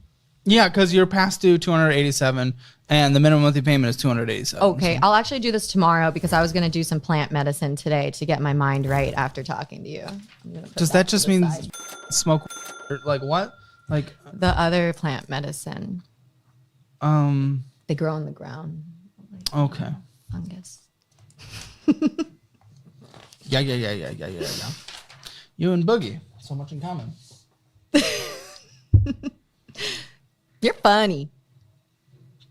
Yeah, because you're past due $287, and the minimum monthly payment is $287. Okay, I'll actually do this tomorrow because I was going to do some plant medicine today to get my mind right after talking to you. Does that just mean smoke? Like what? Like the other plant medicine. They grow in the ground. Like, okay. Fungus. Yeah. You and Boogie, so much in common. You're funny.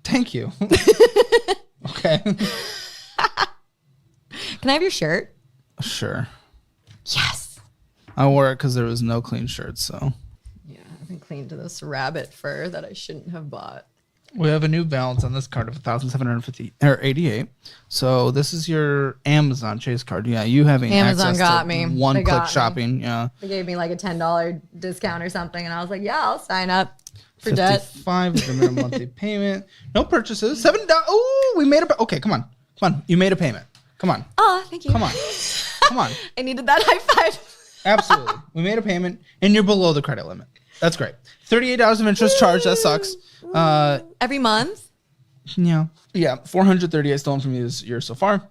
Thank you. Okay. Can I have your shirt? Sure. Yes. I wore it because there was no clean shirts, so. Yeah, I've been clean to this rabbit fur that I shouldn't have bought. We have a new balance on this card of 1,788. So this is your Amazon Chase card. Yeah, you having Amazon access got to me. one-click shopping. Yeah. They gave me like a $10 discount or something, and I was like, yeah, I'll sign up for debt. 55 is the minimum monthly payment. No purchases. $7. Oh, we made a. Okay, come on. You made a payment. Come on. Oh, thank you. Come on. I needed that high five. Absolutely. We made a payment, and you're below the credit limit. That's great. $38 of interest charge. That sucks. Every month? Yeah. 438 stolen from you this year so far.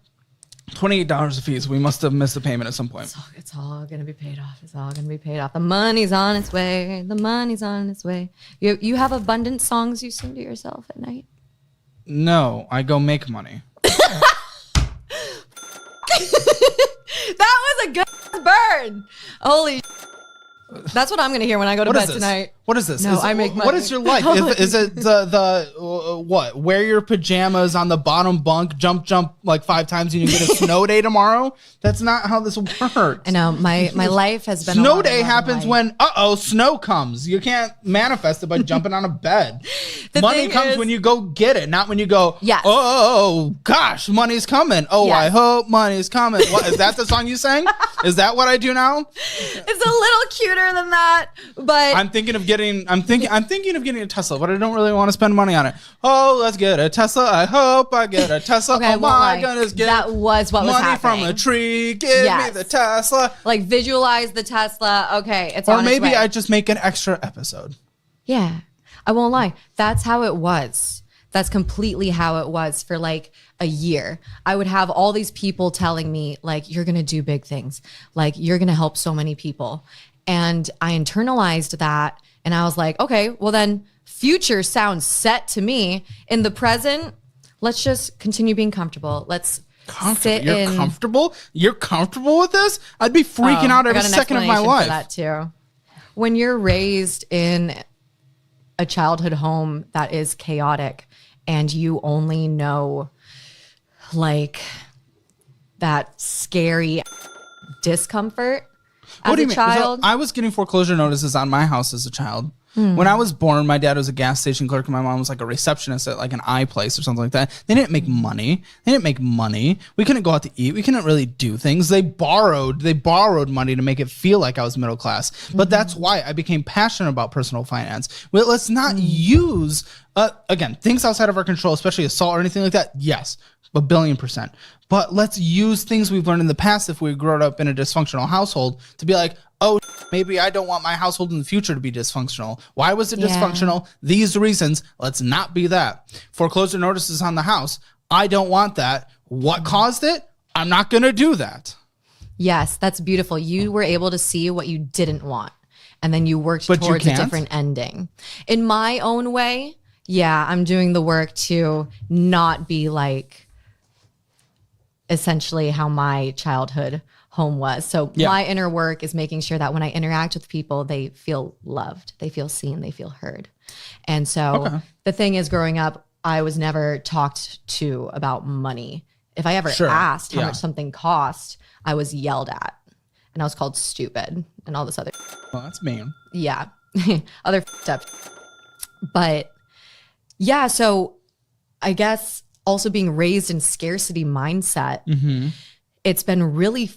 $28 of fees. We must have missed a payment at some point. It's all going to be paid off. It's all going to be paid off. The money's on its way. The money's on its way. You have abundant songs you sing to yourself at night? No, I go make money. That was a good burn. Holy That's what I'm going to hear when I go to bed tonight. What is this? No, I make money. What is your life? Is it the what? Wear your pajamas on the bottom bunk, jump like 5 times, and you get a snow day tomorrow? That's not how this works. I know. My life has been snow day happens when snow comes. You can't manifest it by jumping on a bed. Money comes when you go get it, not when you go. Yes. Oh gosh, money's coming. Oh, yes. I hope money's coming. What is that? The song you sang? Is that what I do now? It's a little cuter than that, but I'm thinking of getting a Tesla, but I don't really want to spend money on it. Oh, let's get a Tesla. I hope I get a Tesla. Okay, oh my goodness, that was what was happening. Money from a tree. Give me the Tesla. Like visualize the Tesla. Okay, it's or on maybe its way. I just make an extra episode. Yeah, I won't lie. That's how it was. That's completely how it was for like a year. I would have all these people telling me like, you're going to do big things. Like you're going to help so many people. And I internalized that. And I was like, okay, well then future sounds set to me. In the present, let's just continue being comfortable. Let's sit You're in. Comfortable? You're comfortable with this? I'd be freaking out every second of my life. For that too. When you're raised in a childhood home that is chaotic and you only know like that scary discomfort as a child. So I was getting foreclosure notices on my house as a child. When I was born, my dad was a gas station clerk and my mom was like a receptionist at like an iPlace or something like that. They didn't make money. We couldn't go out to eat. We couldn't really do things. They borrowed money to make it feel like I was middle class. But that's why I became passionate about personal finance. Well, let's not use, again, things outside of our control, especially assault or anything like that. Yes, 1,000,000,000%. But let's use things we've learned in the past if we grew up in a dysfunctional household to be like, oh, maybe I don't want my household in the future to be dysfunctional. Why was it dysfunctional? These reasons. Let's not be that. Foreclosure notices on the house. I don't want that. What caused it? I'm not going to do that. Yes, that's beautiful. You were able to see what you didn't want, and then you worked towards a different ending. In my own way, I'm doing the work to not be like essentially how my childhood home was. So my inner work is making sure that when I interact with people, they feel loved, they feel seen, they feel heard. And so the thing is, growing up, I was never talked to about money. If I ever asked how much something cost, I was yelled at and I was called stupid and all this other. Well, that's mean. Yeah. Other stuff. But so I guess also being raised in scarcity mindset, it's been really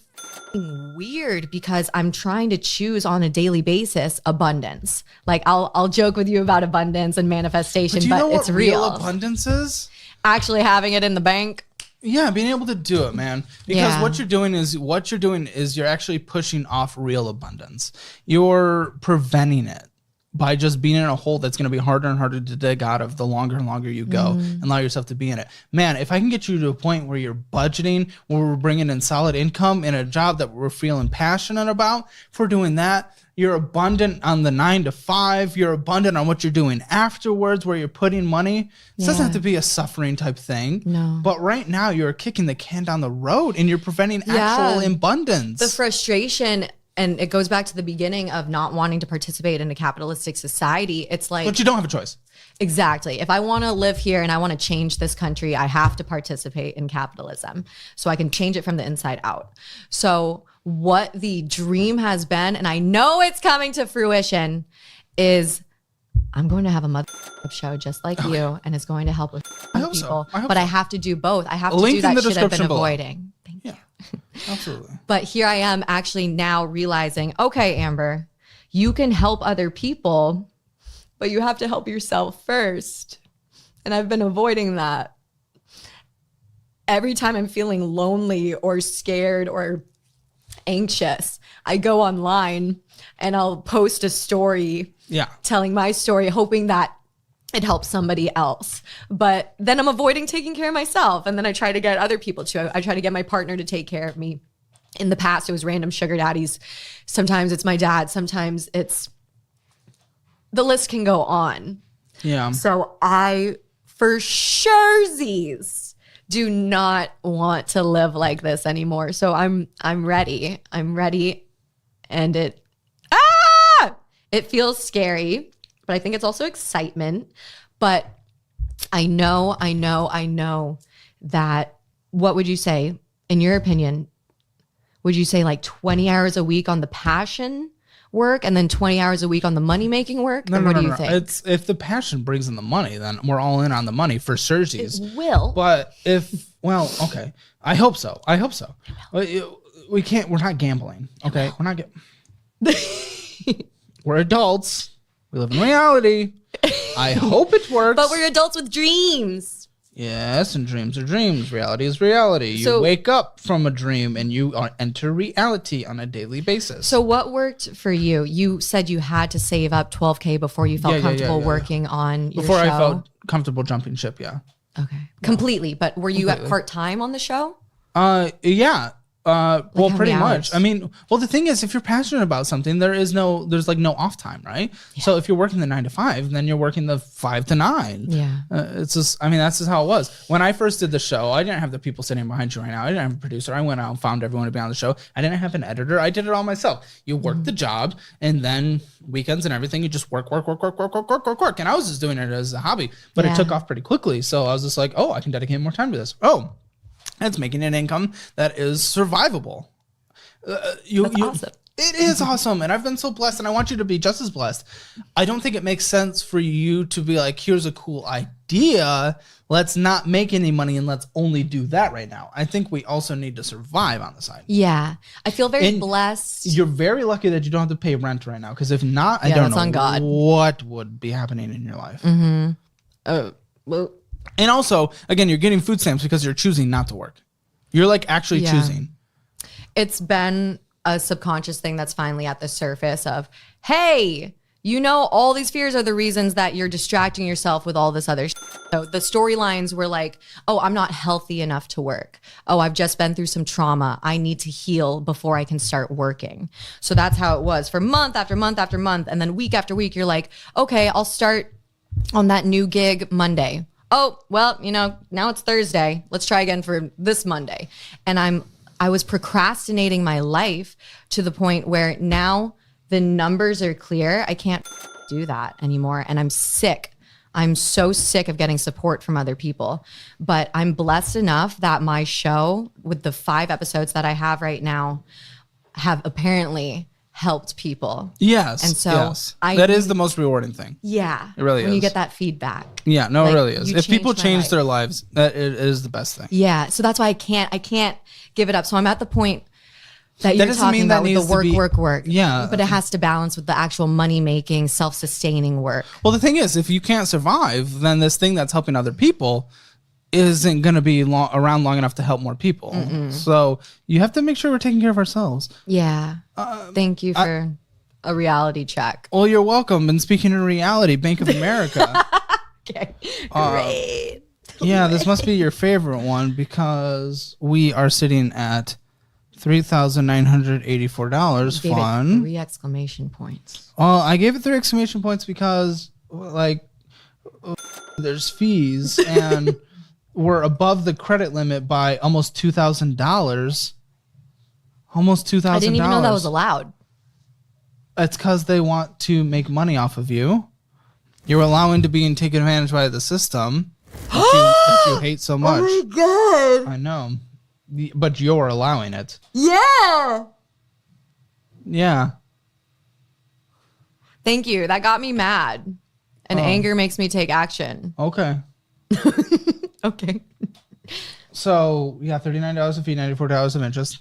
weird because I'm trying to choose on a daily basis abundance. Like I'll joke with you about abundance and manifestation, but it's real. Abundance is actually having it in the bank. Yeah, being able to do it, man. Because what you're doing is you're actually pushing off real abundance. You're preventing it by just being in a hole that's going to be harder and harder to dig out of the longer and longer you go and allow yourself to be in it. Man, if I can get you to a point where you're budgeting, where we're bringing in solid income in a job that we're feeling passionate about, if we're doing that, you're abundant on the 9 to 5. You're abundant on what you're doing afterwards, where you're putting money. This doesn't have to be a suffering type thing. No. But right now you're kicking the can down the road and you're preventing actual abundance. The frustration, and it goes back to the beginning of not wanting to participate in a capitalistic society. It's like, but you don't have a choice. Exactly. If I want to live here and I want to change this country, I have to participate in capitalism so I can change it from the inside out. So what the dream has been, and I know it's coming to fruition, is I'm going to have a mother show just like you, and it's going to help with people. I have to do both. I have to do that shit I've been avoiding. Thank you. Absolutely. But here I am actually now realizing, okay, Amber, you can help other people, but you have to help yourself first. And I've been avoiding that. Every time I'm feeling lonely or scared or anxious, I go online and I'll post a story telling my story, hoping that it helps somebody else. But then I'm avoiding taking care of myself. And then I try to get other people to. I try to get my partner to take care of me. In the past, it was random sugar daddies. Sometimes it's my dad. Sometimes it's, the list can go on. Yeah. So I, for surezies, do not want to live like this anymore. So I'm ready. I'm ready. And it feels scary, but I think it's also excitement. But I know that, what would you say, in your opinion, would you say like 20 hours a week on the passion work and then 20 hours a week on the money-making work? No, what do you think? It's, if the passion brings in the money, then we're all in on the money for surgeries. It will. But okay. I hope so. We can't, we're not gambling. Okay. We're not we're adults. We live in reality. I hope it works. But we're adults with dreams. Yes, and dreams are dreams. Reality is reality. You wake up from a dream and you enter reality on a daily basis. So what worked for you? You said you had to save up $12,000 before you felt comfortable working on your show. Before I felt comfortable jumping ship, yeah. Okay. Completely. But were you at part-time on the show? Yeah. Well, pretty much. I mean, well, the thing is, if you're passionate about something, there's like no off time, right? Yeah. So if you're working the 9 to 5, then you're working the 5 to 9. Yeah. It's just, I mean, that's just how it was. When I first did the show, I didn't have the people sitting behind you right now. I didn't have a producer. I went out and found everyone to be on the show. I didn't have an editor. I did it all myself. You work the job, and then weekends and everything, you just work. And I was just doing it as a hobby, but it took off pretty quickly. So I was just like, oh, I can dedicate more time to this. Oh, it's making an income that is survivable. Awesome. It is awesome. And I've been so blessed, and I want you to be just as blessed. I don't think it makes sense for you to be like, here's a cool idea. Let's not make any money and let's only do that right now. I think we also need to survive on the side. Yeah. I feel very blessed. You're very lucky that you don't have to pay rent right now, because if not, I don't know what would be happening in your life. Well, and also, again, you're getting food stamps because you're choosing not to work. You're like actually choosing. It's been a subconscious thing that's finally at the surface of, hey, you know, all these fears are the reasons that you're distracting yourself with all this other shit. So the storylines were like, oh, I'm not healthy enough to work. Oh, I've just been through some trauma. I need to heal before I can start working. So that's how it was for month after month after month. And then week after week, you're like, okay, I'll start on that new gig Monday. Oh, well, you know, now it's Thursday. Let's try again for this Monday. And I was procrastinating my life to the point where now the numbers are clear. I can't do that anymore. And I'm sick. I'm so sick of getting support from other people. But I'm blessed enough that my show, with the 5 episodes that I have right now, have apparently helped people. Yes. And so that is the most rewarding thing. Yeah. It really is. When you get that feedback. Yeah, no, like, it really is. If people change their lives, that it is the best thing. Yeah. So that's why I can't give it up. So I'm at the point that you're talking about with the work. Yeah. But it has to balance with the actual money-making, self-sustaining work. Well, the thing is, if you can't survive, then this thing that's helping other people isn't going to be around long enough to help more people. So you have to make sure we're taking care of ourselves. Yeah. Thank you for a reality check. Well, you're welcome. And speaking of reality, Bank of America. Okay, great. Yeah, this must be your favorite one because we are sitting at $3,984. Fun. 3 exclamation points. Well, I gave it 3 exclamation points because, like, there's fees and we're above the credit limit by almost $2,000. Almost $2,000. I didn't even know that was allowed. It's because they want to make money off of you. You're allowing to be taken advantage by the system that you hate so much. Oh my God. I know. But you're allowing it. Yeah. Yeah. Thank you. That got me mad. And anger makes me take action. Okay. Okay. So, yeah, $39 of fee, $94 of interest.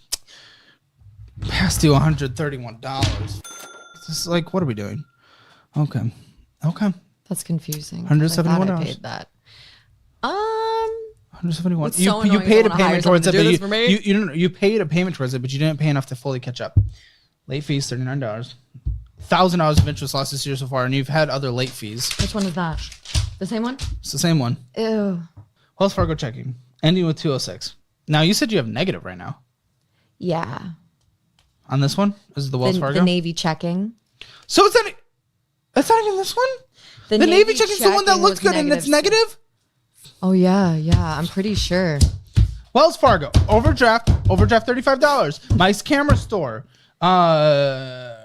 Past due $131. This is like, what are we doing? Okay. That's confusing. $171. I thought I paid that. $171. It's so You annoying paid to a wanna hire payment towards it, someone to do but this for me. you paid a payment towards it, but you didn't pay enough to fully catch up. Late fees, $39. $1,000 of interest lost this year so far, and you've had other late fees. Which one is that? The same one? It's the same one. Ew. Wells Fargo checking, ending with 206. Now, you said you have negative right now. Yeah. On this one? Is it the Wells Fargo? The Navy checking. So it's not even this one? The Navy checking is the one that looks good and it's negative? Oh, yeah. I'm pretty sure. Wells Fargo, overdraft $35. Mike's Camera Store. American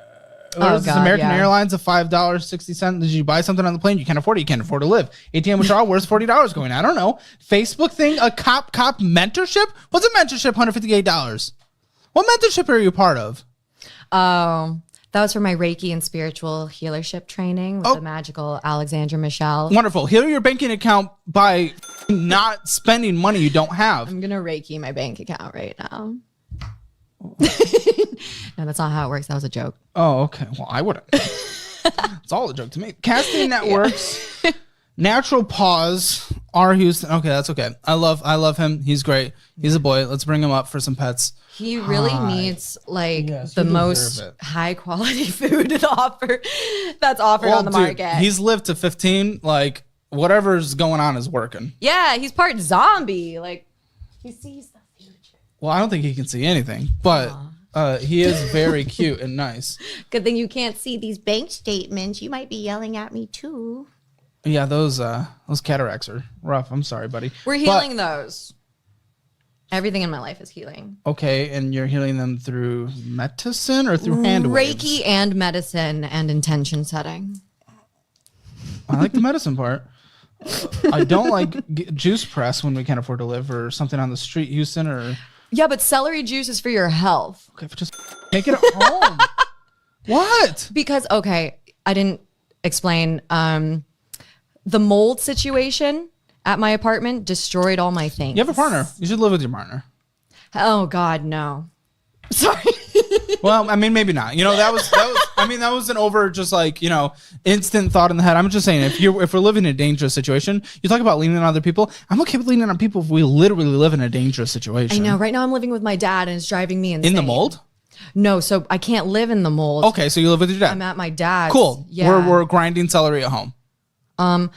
Airlines of $5.60. Did you buy something on the plane? You can't afford it. You can't afford to live. ATM withdrawal. Where's $40 going? I don't know. Facebook thing. A cop mentorship. What's a mentorship? $158. What mentorship are you a part of? Oh, that was for my Reiki and spiritual healership training with the magical Alexandra Michelle. Wonderful. Heal your banking account by not spending money you don't have. I'm gonna Reiki my bank account right now. No, that's not how it works. That was a joke. Oh, okay. Well, I wouldn't. It's all a joke to me. Casting Networks, Natural Pause, R. Houston. Okay, that's okay. I love him. He's great. He's a boy. Let's bring him up for some pets. He really needs the most high quality food that's offered on the market. He's lived to 15. Like, whatever's going on is working. Yeah, he's part zombie. Like, he sees the future. Well, I don't think he can see anything, but he is very cute and nice. Good thing you can't see these bank statements. You might be yelling at me too. Yeah, those cataracts are rough. I'm sorry, buddy. We're healing those. Everything in my life is healing. Okay, and you're healing them through medicine or through hand waves? Reiki and medicine and intention setting. I like the medicine part. I don't like juice press when we can't afford to live or something on the street, Houston, or... Yeah, but celery juice is for your health. Okay, but just take it at home. What? Because, okay, I didn't explain. The mold situation at my apartment destroyed all my things. You have a partner. You should live with your partner. Oh, God, no. Sorry. Well, I mean, maybe not. You know, that was an over just like, instant thought in the head. I'm just saying, if we're living in a dangerous situation, you talk about leaning on other people. I'm okay with leaning on people if we literally live in a dangerous situation. I know. Right now I'm living with my dad and it's driving me insane. In the mold? No, so I can't live in the mold. Okay, so you live with your dad. I'm at my dad's. Cool. Yeah. We're grinding celery at home.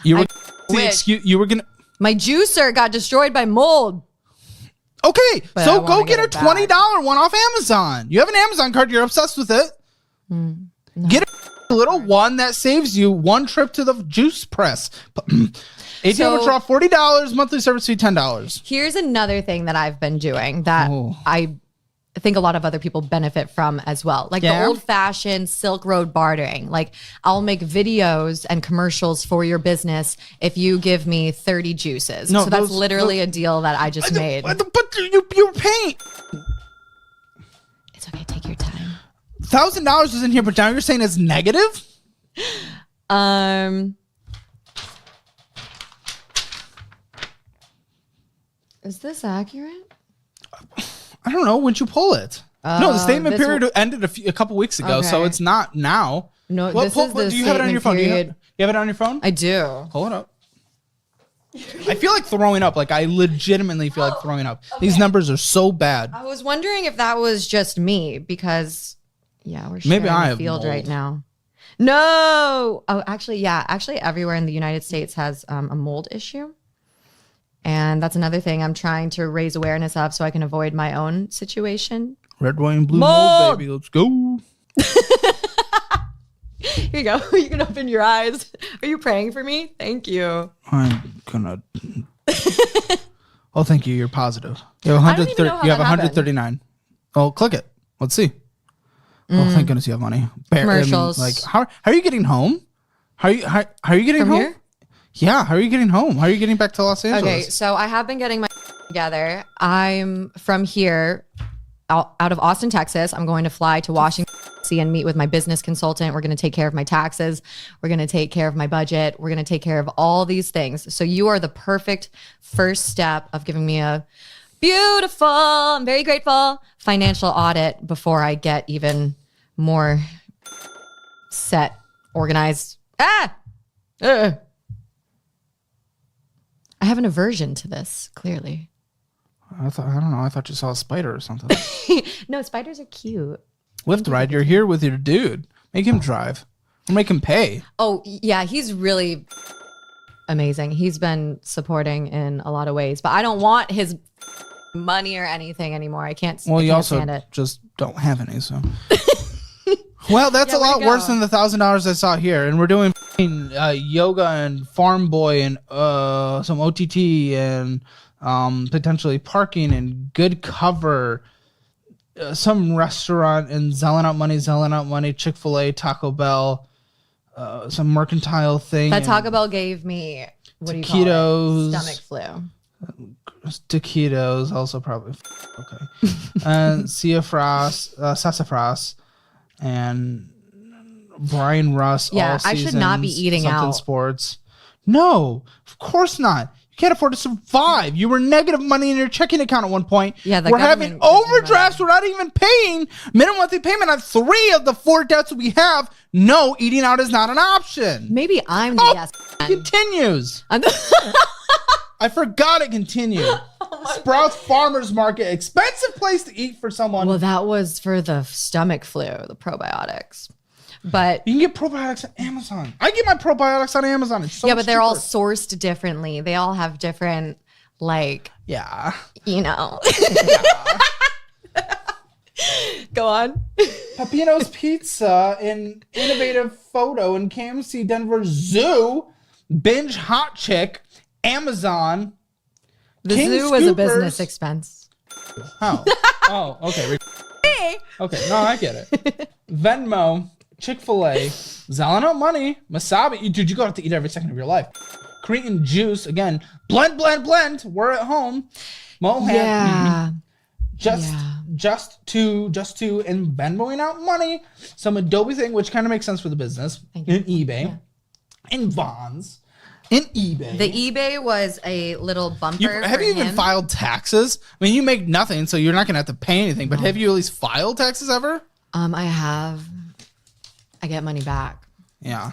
You were gonna. My juicer got destroyed by mold. Okay, But so go get a $20 one off Amazon. You have an Amazon card. You're obsessed with it. No. Get a little one that saves you one trip to the juice press. ATM withdrawal $40, monthly service fee $10. Here's another thing that I've been doing that I think a lot of other people benefit from as well. Like the old-fashioned Silk Road bartering. Like, I'll make videos and commercials for your business if you give me 30 juices. No, so that's literally a deal that I just made. But you're paying. It's okay. Take your time. $1,000 is in here, but now you're saying it's negative? Is this accurate? I don't know. When'd you pull it? No, the statement period ended a couple weeks ago, so it's not now. No, this is the do you have it on your phone? Do you have it on your phone? I do. Pull it up. I feel like throwing up. Like, I legitimately feel like throwing up. Okay. These numbers are so bad. I was wondering if that was just me because Yeah, we're sharing the field right now. No. Oh, actually, yeah. Actually, everywhere in the United States has a mold issue. And that's another thing I'm trying to raise awareness of so I can avoid my own situation. Red, white, and blue mold, baby. Let's go. Here you go. You can open your eyes. Are you praying for me? Thank you. I'm gonna. Oh, thank you. You're positive. You have 130. You have 139. Oh, click it. Let's see. Oh, thank goodness you have money. Commercials. Like, how are you getting home? How are you getting From home? here? Yeah. How are you getting home? How are you getting back to Los Angeles? Okay, so I have been getting my together. I'm from here, out of Austin, Texas. I'm going to fly to Washington D.C. and meet with my business consultant. We're going to take care of my taxes. We're going to take care of my budget. We're going to take care of all these things. So you are the perfect first step of giving me a beautiful, I'm very grateful, financial audit before I get even more set, organized. I have an aversion to this, clearly. I don't know. I thought you saw a spider or something. No, spiders are cute. Lyft ride. You're here with your dude. Make him drive. Or make him pay. Oh, yeah. He's really amazing. He's been supporting in a lot of ways, but I don't want his money or anything anymore. I can't. Well, I you can't also stand it. just don't have any, so. Well, that's a lot worse than the $1,000 I saw here, and we're doing yoga and farm boy and some OTT and potentially parking and good cover, some restaurant and selling out money, Chick-fil-A, Taco Bell, some mercantile thing. That Taco Bell gave me taquitos, stomach flu. Taquitos also probably okay. And sassafras. And Brian Russ. Yeah, all I should not be eating something out. Sports. No, of course not. You can't afford to survive. You were negative money in your checking account at one point. Yeah, we're having overdrafts. We're not even paying minimum monthly payment on 3 of the 4 debts we have. No, eating out is not an option. Maybe I'm the yes. It continues. I forgot it continued. Sprouts Farmers Market, expensive place to eat for someone. Well, that was for the stomach flu, the probiotics. But you can get probiotics on Amazon. I get my probiotics on Amazon. It's so yeah, but they're all cheaper. sourced differently. They all have different, yeah. Go on. Peppino's Pizza and Innovative Photo and KMC Denver Zoo, Binge Hot Chick, Amazon. The King zoo was a Scoopers. business expense. Oh. Oh, okay. Okay, no, I get it. Venmo, Chick-fil-A, Zeleno Money, Masabi. Dude, you got to eat every second of your life. Cretan Juice, again, blend. We're at home. Mohan. Yeah. Just to and Venmoing out money. Some Adobe thing, which kind of makes sense for the business. In eBay. In Vons. In eBay. The eBay was a little bumper. Have you even filed taxes? I mean, you make nothing, so you're not going to have to pay anything. But have you at least filed taxes ever? I have. I get money back. Yeah.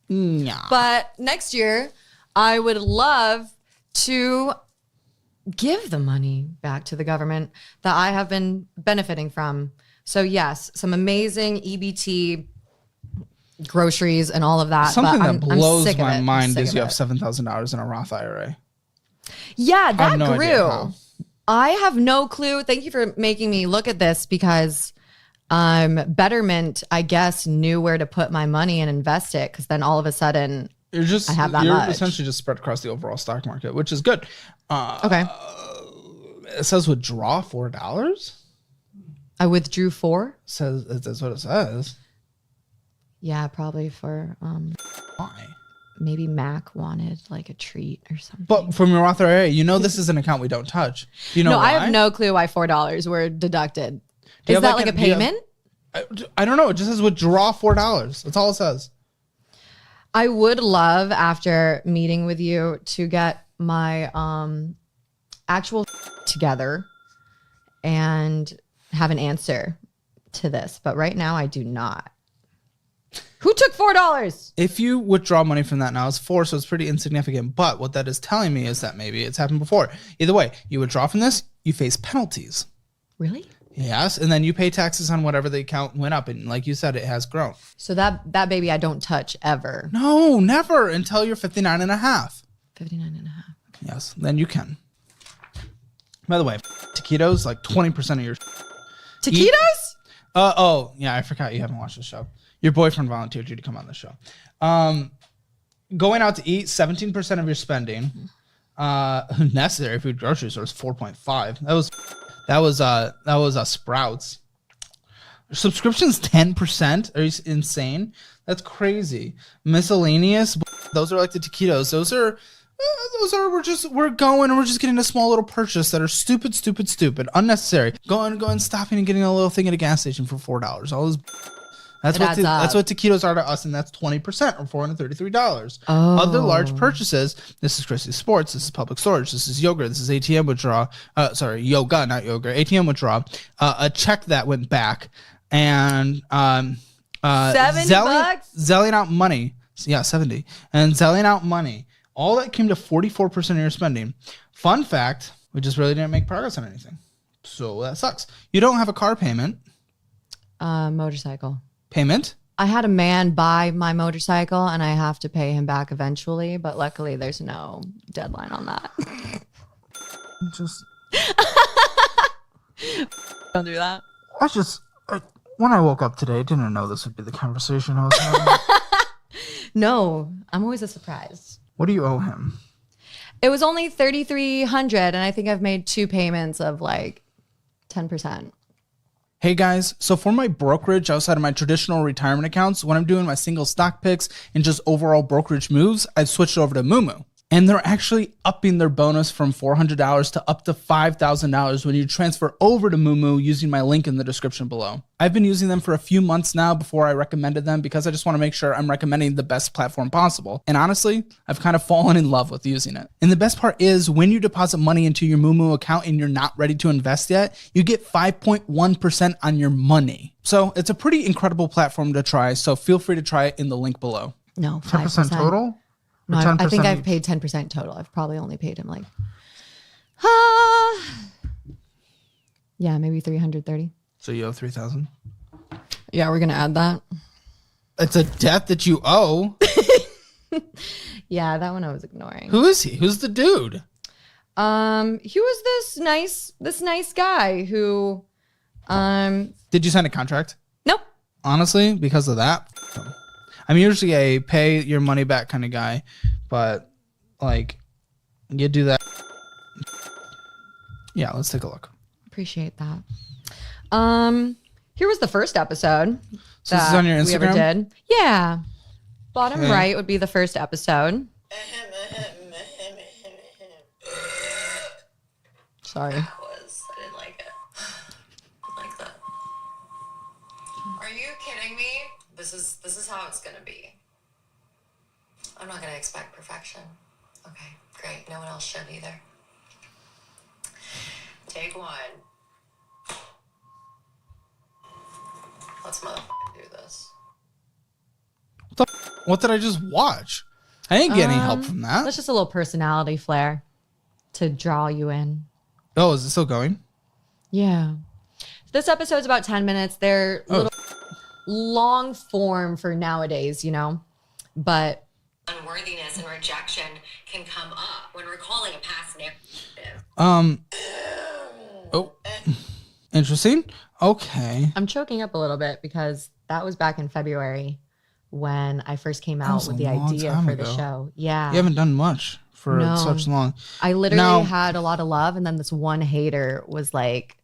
But next year, I would love to give the money back to the government that I have been benefiting from. So yes, some amazing EBT groceries and all of that. Something but that blows my I'm mind sick is of you it. have $7,000 in a Roth IRA. Yeah, that I have no idea grew. how. I have no clue. Thank you for making me look at this because Betterment, I guess, knew where to put my money and invest it because then all of a sudden I have that you're much. essentially just spread across the overall stock market, which is good. Okay. It says withdraw $4. I withdrew 4. Says that's what it says. Yeah, probably for Why? maybe Mac wanted like a treat or something. But from your Roth IRA, this is an account we don't touch. Do you know why? I have no clue why $4 were deducted. Do you Is have that like a payment? I don't know. It just says withdraw $4. That's all it says. I would love after meeting with you to get my actual together and have an answer to this. But right now I do not. Who took $4? If you withdraw money from that now, it's 4, so it's pretty insignificant. But what that is telling me is that maybe it's happened before. Either way, you withdraw from this, you face penalties. Really? Yes, and then you pay taxes on whatever the account went up, and like you said, it has grown. So that baby I don't touch ever. No, never until you're 59 and a half. 59 and a half. Yes, then you can. By the way, taquitos, like 20% of your... Taquitos? Oh, yeah, I forgot you haven't watched the show. Your boyfriend volunteered you to come on the show. Going out to eat, 17% of your spending. Necessary food grocery store is 4.5. That was Sprouts. Subscriptions 10%. Are you insane? That's crazy. Miscellaneous. Those are like the taquitos. Those are we're going and we're just getting a small little purchase that are stupid, unnecessary. Going stopping and getting a little thing at a gas station for $4. All this. That's what taquitos are to us, and that's 20% or $433. Oh. Other large purchases. This is Christie's Sports. This is Public Storage. This is yogurt. This is ATM withdrawal. Yoga, not yogurt. ATM withdrawal. A check that went back, and $70. Zelling out money. Yeah, 70. And zelling out money. All that came to 44% of your spending. Fun fact: we just really didn't make progress on anything, so that sucks. You don't have a car payment. Motorcycle. Payment? I had a man buy my motorcycle and I have to pay him back eventually, but luckily there's no deadline on that. Just don't do that. When I woke up today, I didn't know this would be the conversation I was having. No, I'm always a surprise. What do you owe him? It was only $3,300 and I think I've made 2 payments of like 10%. Hey guys, so for my brokerage outside of my traditional retirement accounts, when I'm doing my single stock picks and just overall brokerage moves, I've switched over to Moomoo. And they're actually upping their bonus from $400 to up to $5,000 when you transfer over to Moomoo using my link in the description below. I've been using them for a few months now before I recommended them because I just want to make sure I'm recommending the best platform possible. And honestly, I've kind of fallen in love with using it. And the best part is when you deposit money into your Moomoo account and you're not ready to invest yet, you get 5.1% on your money. So it's a pretty incredible platform to try. So feel free to try it in the link below. No, 10% total? No, I think I've paid 10% total. I've probably only paid him like, yeah, maybe 330. So you owe 3,000. Yeah, we're gonna add that. It's a debt that you owe. Yeah, that one I was ignoring. Who is he? Who's the dude? He was this nice guy who, Did you sign a contract? Nope. Honestly, because of that. I'm usually a pay your money back kind of guy, but like you do that. Yeah, let's take a look. Appreciate that. Here was the first episode. So this is on your Instagram? We ever did. Yeah. Bottom right would be the first episode. Sorry. I didn't like it. Like that. Are you kidding me? This is how it's gonna be. I'm not gonna expect perfection. Okay, great. No one else should either. Take 1. Let's motherfucking do this. What did I just watch? I didn't get any help from that. That's just a little personality flair to draw you in. Oh, is it still going? Yeah. This episode's about 10 minutes. They're little long form for nowadays, you know, but Unworthiness and rejection can come up when recalling a past narrative. Oh, interesting. Okay. I'm choking up a little bit because that was back in February when I first came out with the idea for the show. Yeah. You haven't done much for such long. I literally had a lot of love, and then this one hater was like,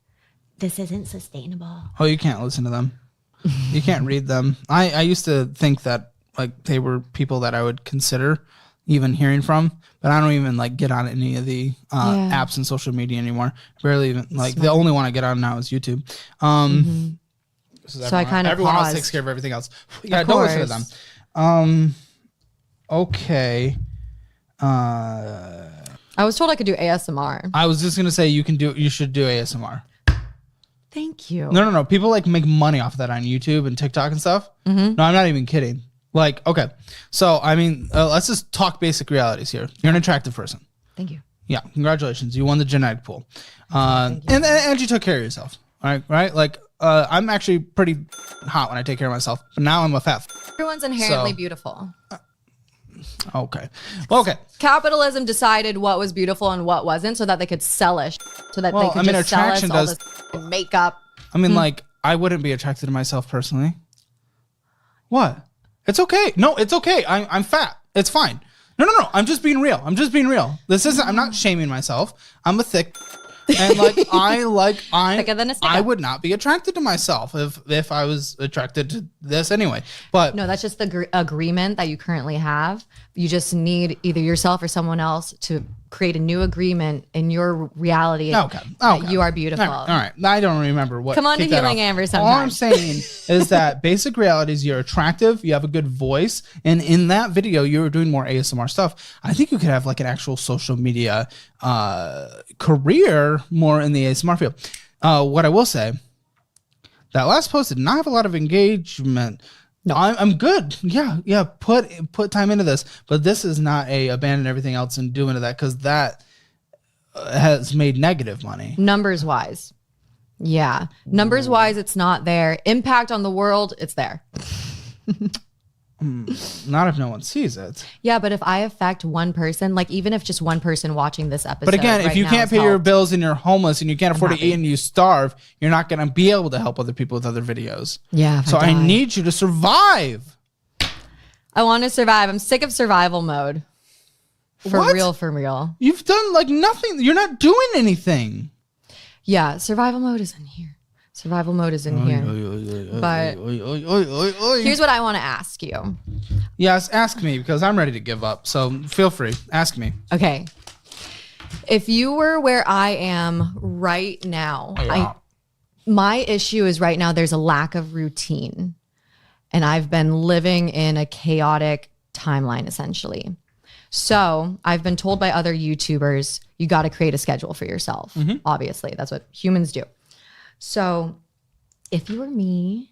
this isn't sustainable. Oh, you can't listen to them. You can't read them. I used to think that like they were people that I would consider even hearing from, but I don't even like get on any of the apps and social media anymore. Barely even like the only one I get on now is YouTube. So I kind of everyone paused. else takes care of everything else. Yeah, don't listen to them. Okay. I was told I could do ASMR. I was just gonna say you should do ASMR. Thank you. No. People like make money off of that on YouTube and TikTok and stuff. No, I'm not even kidding. Like, okay. So, I mean, let's just talk basic realities here. You're an attractive person. Thank you. Yeah. Congratulations. You won the genetic pool. And you took care of yourself. Right? Like, I'm actually pretty hot when I take care of myself, but now I'm a fat. Everyone's inherently beautiful. Okay. Well, okay. Capitalism decided what was beautiful and what wasn't so that they could sell us, so that they could just sell us all this makeup. I mean, like, I wouldn't be attracted to myself personally. What? It's okay. No, it's okay. I'm fat. It's fine. No. I'm just being real. I'm not shaming myself. I'm a thick. And Thicker than a sticker. I would not be attracted to myself if I was attracted to this anyway. But no, that's just the agreement that you currently have. You just need either yourself or someone else to create a new agreement in your reality. Okay. You are beautiful. All right. I don't remember what. Come on to Healing Amber sometime. All I'm saying is that basic reality is you're attractive, you have a good voice, and in that video you were doing more ASMR stuff. I think you could have like an actual social media career more in the ASMR field. What I will say, that last post did not have a lot of engagement. No, I'm good. Yeah. Put time into this, but this is not a abandon everything else and do into that, because that has made negative money. Numbers wise, yeah. Numbers wise, it's not there. Impact on the world, it's there. Not if no one sees it. Yeah, but if I affect one person, like even if just one person watching this episode. But again, if you can't pay your bills and you're homeless and you can't afford to eat and you starve, you're not going to be able to help other people with other videos. Yeah. So I need you to survive. I want to survive. I'm sick of survival mode. For real. You've done like nothing. You're not doing anything. Yeah, survival mode is in here. But here's what I want to ask you. Yes, ask me, because I'm ready to give up. So feel free. Ask me. Okay. If you were where I am right now, my issue is right now there's a lack of routine. And I've been living in a chaotic timeline, essentially. So I've been told by other YouTubers, you got to create a schedule for yourself. Obviously, that's what humans do. So if you were me,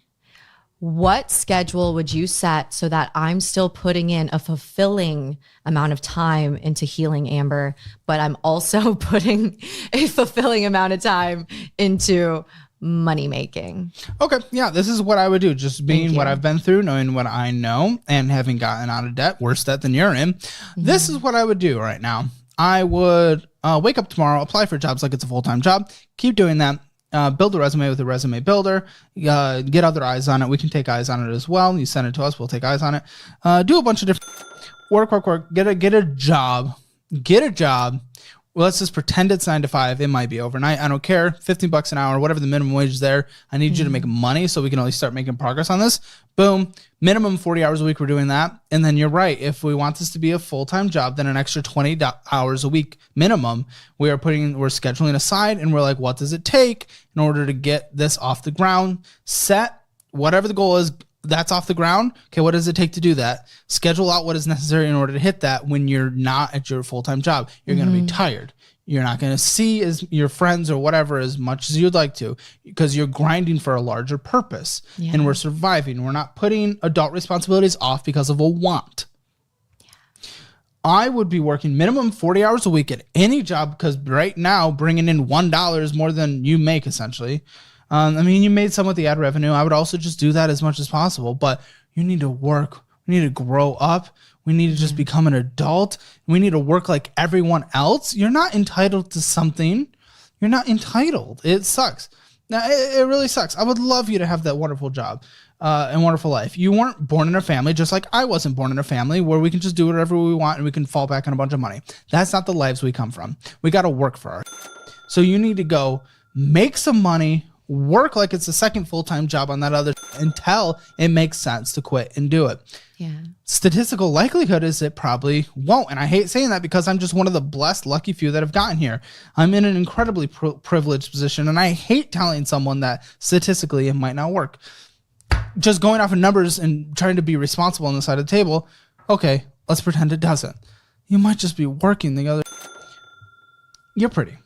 what schedule would you set so that I'm still putting in a fulfilling amount of time into Healing Amber, but I'm also putting a fulfilling amount of time into money making? Okay. Yeah, this is what I would do. Just being what I've been through, knowing what I know, and having gotten out of debt, worse debt than you're in. This is what I would do right now. I would wake up tomorrow, apply for jobs like it's a full-time job, keep doing that. Build a resume with a resume builder, get other eyes on it. We can take eyes on it as well. You send it to us, we'll take eyes on it. Do a bunch of different work. Get a job. Well, let's just pretend it's 9 to 5. It might be overnight. I don't care. $15 an hour, whatever the minimum wage is there. I need you to make money so we can at least start making progress on this. Boom. Minimum 40 hours a week. We're doing that. And then you're right. If we want this to be a full-time job, then an extra 20 hours a week minimum, we're scheduling aside, and we're like, what does it take in order to get this off the ground? Set whatever the goal is. That's off the ground. Okay, what does it take to do that? Schedule out what is necessary in order to hit that when you're not at your full-time job. You're going to be tired. You're not going to see your friends or whatever as much as you'd like to, because you're grinding for a larger purpose. Yeah. And we're surviving. We're not putting adult responsibilities off because of a want. Yeah. I would be working minimum 40 hours a week at any job, because right now bringing in $1 is more than you make, essentially. I mean, you made some with the ad revenue. I would also just do that as much as possible, but you need to work. We need to grow up. We need to just become an adult. We need to work like everyone else. You're not entitled to something. You're not entitled. It sucks. Now, it really sucks. I would love you to have that wonderful job and wonderful life. You weren't born in a family, just like I wasn't born in a family, where we can just do whatever we want and we can fall back on a bunch of money. That's not the lives we come from. We got to work for our. So you need to go make some money, work like it's a second full-time job on that other until it makes sense to quit and do it. Yeah. Statistical likelihood is it probably won't. And I hate saying that, because I'm just one of the blessed, lucky few that have gotten here. I'm in an incredibly privileged position, and I hate telling someone that statistically it might not work. Just going off of numbers and trying to be responsible on the side of the table. Okay, let's pretend it doesn't. You might just be working the other. You're pretty.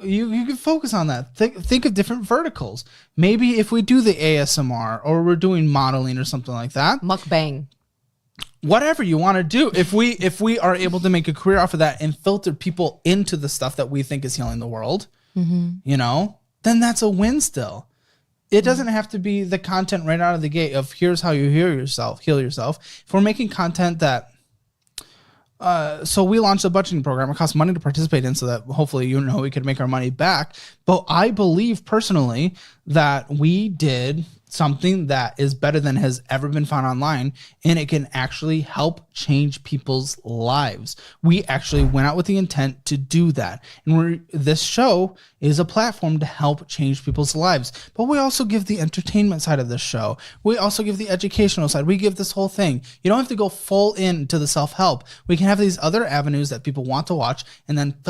You can focus on that. Think of different verticals. Maybe if we do the ASMR, or we're doing modeling or something like that. Mukbang. Whatever you want to do. If we are able to make a career off of that and filter people into the stuff that we think is healing the world, you know, then that's a win still. It doesn't have to be the content right out of the gate of here's how you heal yourself. If we're making content that, so we launched a budgeting program. It costs money to participate in so that hopefully, we could make our money back. But I believe personally that we did something that is better than has ever been found online, and it can actually help change people's lives. We actually went out with the intent to do that. And this show is a platform to help change people's lives. But we also give the entertainment side of this show. We also give the educational side. We give this whole thing. You don't have to go full into the self-help. We can have these other avenues that people want to watch and then fill